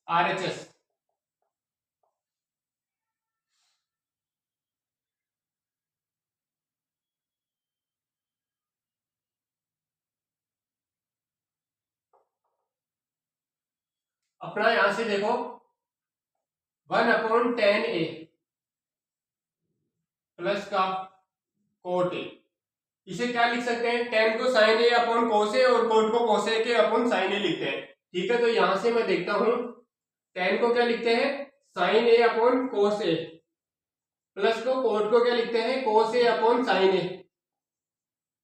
आरएचएस। अपना यहां से देखो 1/10 ए प्लस का कोट ए, इसे क्या लिख सकते हैं, 10 को साइन ए अपॉन कोस ए और कोट को कोसेक ए अपॉन साइन ए लिखते हैं। ठीक है, तो यहां से मैं देखता हूं 10 को क्या लिखते हैं, sign A upon cos A, plus को कोट को क्या लिखते हैं, कोस ए अपॉन साइन ए।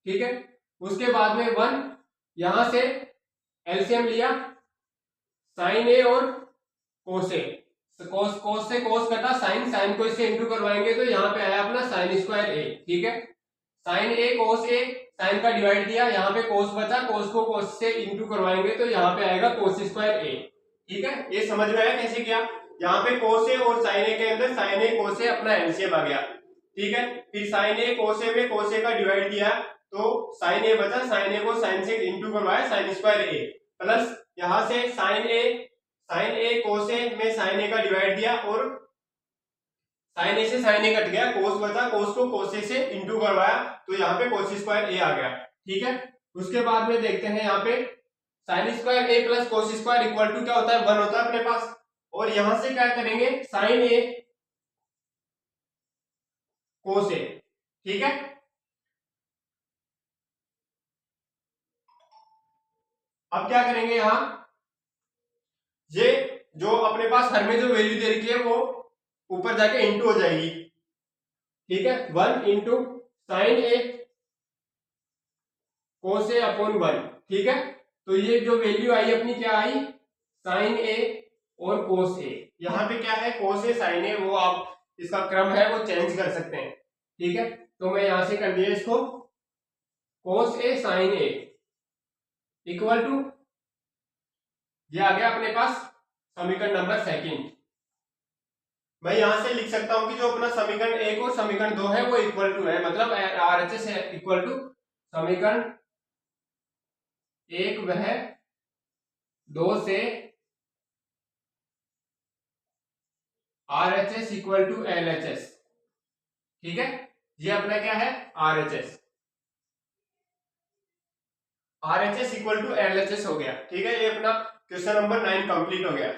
ठीक है, उसके बाद में 1, यहां से एलसीएम लिया, साइन ए और कोस ए, कोस से कोस कटा, साइन साइन को इससे इंटू करवाएंगे तो यहाँ पे आया अपना साइन स्क्वायर ए। ठीक है, साइन ए कोस ए, साइन का डिवाइड दिया, यहाँ पे कोस बचा, कोस को कोस से इंटू करवाएंगे तो यहाँ पे आएगा कोस स्क्वायर ए। ठीक है, ये समझ में आया कैसे किया, यहाँ पे कोस ए और साइन ए के अंदर साइन ए कोस ए अपना एलसीएम आ गया। ठीक है, फिर साइन ए कोस ए में कोस ए का डिवाइड दिया तो साइन ए बचा, साइन ए को साइन से इंटू करवाया, साइन स्क्वायर ए, प्लस यहाँ से साइन ए कोस ए में साइन ए का डिवाइड दिया और साइन ए से साइन ए कट गया, कोस बचा, कोस को कोस ए से इंटू करवाया तो यहाँ पे कोस स्क्वायर ए आ गया। ठीक है, उसके बाद में देखते हैं यहाँ पे sine square A plus cos square equal to क्या होता है, 1 होता है अपने पास, और यहां से क्या करेंगे, साइन ए कोस ए। ठीक है, अब क्या करेंगे, यहां ये जो अपने पास हर में जो वैल्यू दे रखी है वो ऊपर जाके इंटू हो जाएगी। ठीक है, 1 इंटू साइन ए कोस ए अपॉन 1। ठीक है, तो ये जो वैल्यू आई अपनी क्या आई, साइन ए और कोस ए। यहाँ पे क्या है, कोस ए साइन ए, वो आप इसका क्रम है वो चेंज कर सकते हैं। ठीक है, तो मैं यहां से कर दिया इसको, कोस ए साइन ए इक्वल टू, ये आ गया अपने पास समीकरण नंबर सेकंड। मैं यहां से लिख सकता हूं कि जो अपना समीकरण 1 और समीकरण 2 है वो इक्वल टू है, मतलब आरएचएस है इक्वल टू समीकरण 1 वह 2 से आरएचएस इक्वल टू एलएचएस। ठीक है, ये अपना क्या है, RHS, RHS equal to LHS हो गया। ठीक है, ये अपना क्वेश्चन नंबर 9 कंप्लीट हो गया।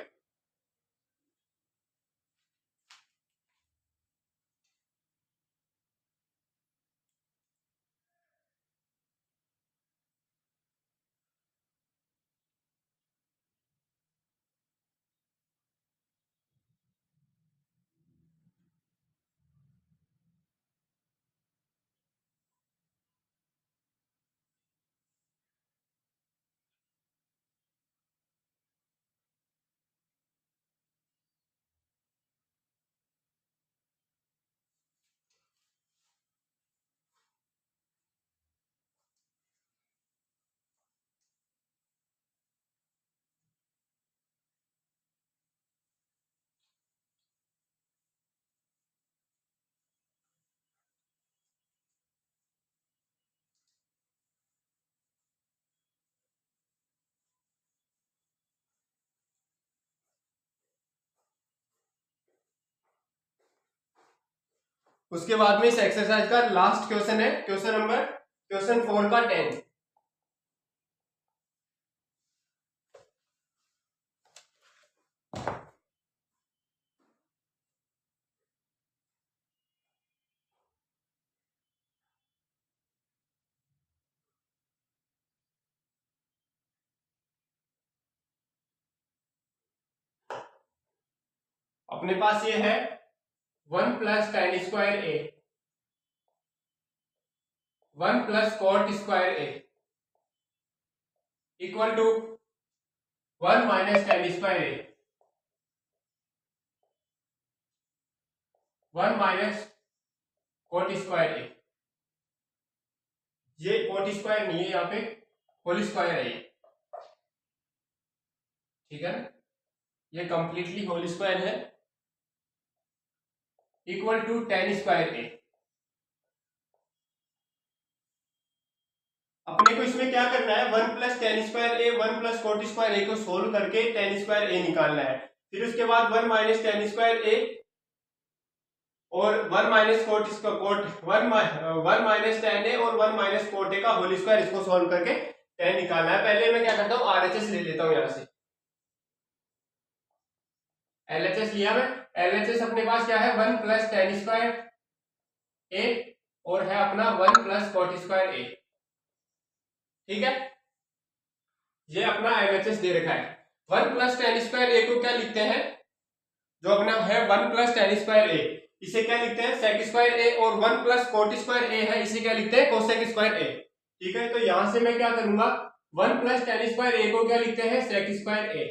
उसके बाद में इस एक्सरसाइज का लास्ट क्वेश्चन है, क्वेश्चन 4 का 10। अपने पास ये है 1 plus tan square A, 1 plus cot square A equal to 1 minus tan square A, 1 minus cot square A. ये कॉट स्क्वायर नहीं है, यहाँ पे होल स्क्वायर है ये, ठीक है ना, ये कंप्लीटली होल स्क्वायर है, इक्वल टू टेन स्क्वायर ए। अपने को इसमें क्या करना है, 1 plus tan square A 1 plus cot square A को सोल्व करके टेन स्क्वायर ए निकालना है। फिर उसके बाद 1 माइनस टेन स्क्वायर ए और 1 माइनस कोट इसका कोट 1 माइनस टेन ए और 1 माइनस कोट ए का होल स्क्वायर, इसको सोल्व करके टेन निकालना है। पहले मैं क्या करता हूँ, आरएचएस ले लेता हूँ, यहां से एलएचएस लिया मैं। एलएचएस अपने पास क्या है, 1 प्लस टेन स्क्वायर ए और है अपना 1 प्लस कोट स्क्वायर ए, ठीक है। ये अपना एलएचएस दे रखा है। 1 प्लस टेन स्क्वायर ए को क्या लिखते हैं, जो अपना है 1 प्लस टेन स्क्वायर ए, इसे क्या लिखते हैं सेक स्क्वायर ए, और 1 प्लस कोट स्क्वायर ए है, इसे क्या लिखते हैं कोसेक स्क्वायर ए, ठीक है। तो यहां से मैं क्या करूंगा, 1 प्लस टेन स्क्वायर ए को क्या लिखते हैं सेक स्क्वायर ए,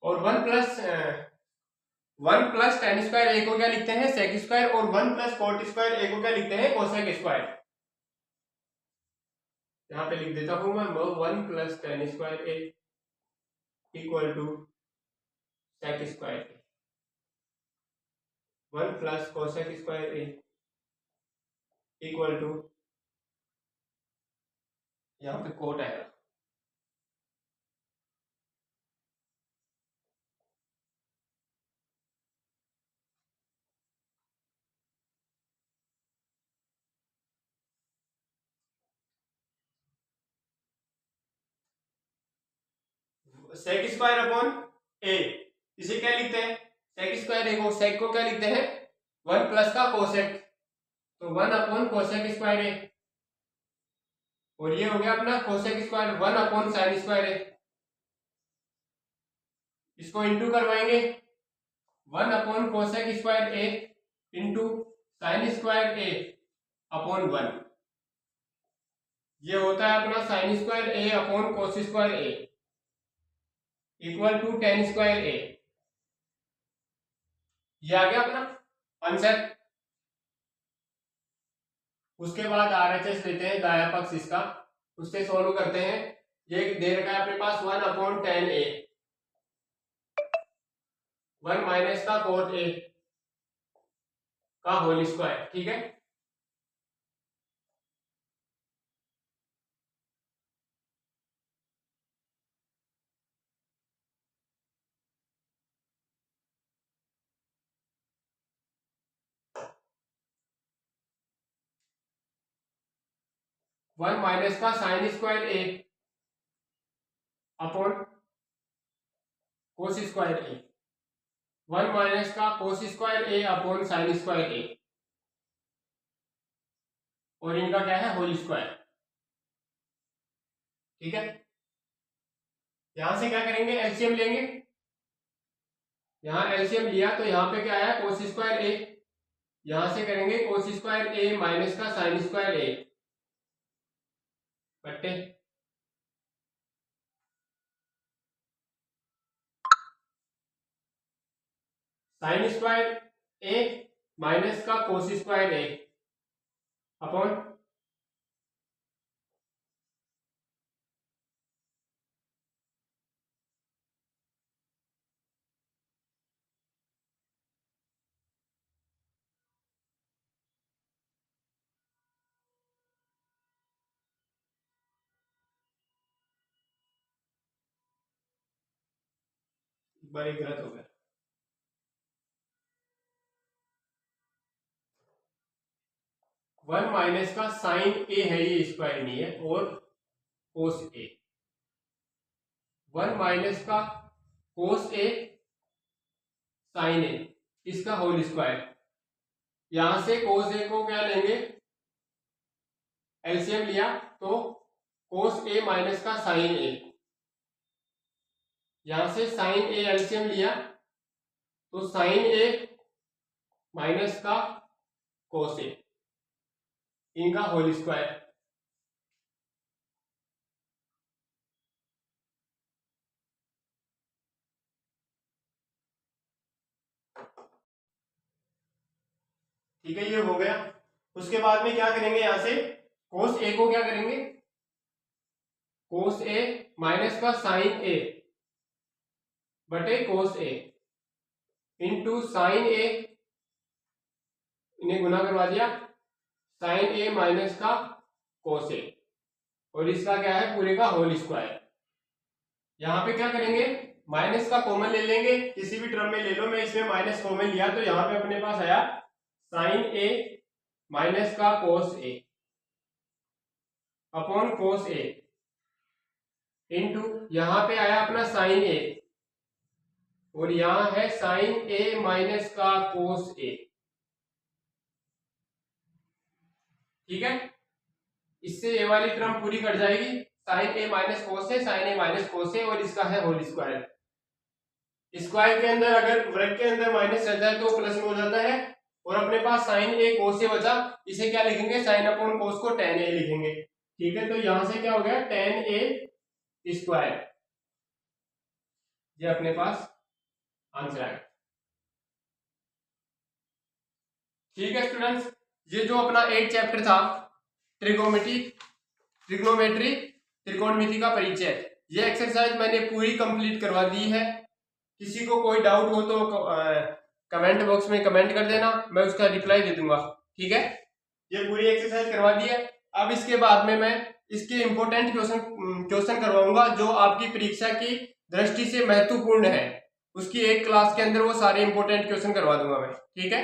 और 1 प्लस टेन स्क्वायर ए को क्या लिखते हैं सेक स्क्वायर, और 1 प्लस कोट स्क्वायर ए को क्या लिखते हैं कोसेक स्क्वायर। यहां पे लिख देता हूं मैं 1 plus tan square A equal to sec square A, 1 plus cosec square A equal to, यहां पे कोट आएगा, सेक स्क्वायर अपॉन ए, इसे क्या लिखते हैं सेक स्क्वायर ए को, सेक को क्या लिखते हैं 1 प्लस का कोसेक, तो 1 अपॉन कोसेक स्क्वायर ए, और ये हो गया अपना cosec square 1 upon sine square A. इसको इंटू करवाएंगे, 1 upon cosec square A into sine square A upon 1, ये होता है अपना sine square A upon cos square A equal to tan square A. ये आ गया अपना आंसर। उसके बाद आरएचएस लेते हैं दाया पक्ष इसका, उससे सोल्व करते हैं। ये दे रखा है अपने पास 1 अपॉन टेन ए, 1 माइनस का कोट ए का होल स्क्वायर, ठीक है। वन माइनस का sine square A upon cos square A, 1 minus का cos square A upon sine square ए, और इनका क्या है होल स्क्वायर, ठीक है। यहां से क्या करेंगे एलसीएम लेंगे, यहां एलसीएम लिया तो यहां पे क्या आया कोस स्क्वायर ए, यहां से करेंगे कोस स्क्वायर ए माइनस का साइन स्क्वायर ए बट्टे साइन स्क्वायर ए माइनस का कोस स्क्वायर ए अपॉन बड़ी गलत हो गया, 1 माइनस का साइन ए है, ये स्क्वायर नहीं है, और कोस ए, 1 माइनस का कोस ए साइन ए, इसका होल स्क्वायर। यहां से कोस ए को क्या लेंगे एलसीएम लिया तो कोस ए माइनस का साइन ए, यहां से साइन ए एलसीएम लिया तो साइन ए माइनस का कोस ए इनका होल स्क्वायर। ठीक है, ये हो गया। उसके बाद में क्या करेंगे, यहां से कोस ए को क्या करेंगे, कोस ए माइनस का साइन ए बटे कोस ए इंटू साइन ए, इन्हें गुना करवा दिया, साइन ए माइनस का कोस ए, और इसका क्या है पूरे का होल स्क्वायर। यहां पे क्या करेंगे, माइनस का कॉमन ले लेंगे, किसी भी टर्म में ले लो, मैं इसमें माइनस कॉमन लिया तो यहां पे अपने पास आया साइन ए माइनस का कोस ए अपॉन कोस ए इंटू यहां पे आया अपना साइन ए, और यहां है साइन ए माइनस का कोस ए। ठीक है, इससे ए वाली टर्म पूरी कट जाएगी, साइन ए माइनस कोस है, साइन ए माइनस कोस है, और इसका है होल स्क्वायर। स्क्वायर के अंदर अगर वर्ग के अंदर माइनस रहता है तो प्लस में हो जाता है, और अपने पास साइन ए कोस ए बचा, इसे क्या लिखेंगे, साइन अपॉन कोस को टेन ए लिखेंगे। ठीक है, तो यहां से क्या हो गया, टेन ए स्क्वायर, ये अपने पास आंसर आएगा। ठीक है स्टूडेंट्स, ये जो अपना 8 चैप्टर था ट्रिग्नोमेट्री त्रिकोणमिति का परिचय, ये एक्सरसाइज मैंने पूरी कंप्लीट करवा दी है। किसी को कोई डाउट हो तो कमेंट बॉक्स में कमेंट कर देना, मैं उसका रिप्लाई दे दूंगा। ठीक है, ये पूरी एक्सरसाइज करवा दी है। अब इसके बाद में मैं इसके इंपॉर्टेंट क्वेश्चन करवाऊंगा जो आपकी परीक्षा की दृष्टि से महत्वपूर्ण है, उसकी एक क्लास के अंदर वो सारे इंपॉर्टेंट क्वेश्चन करवा दूंगा मैं। ठीक है।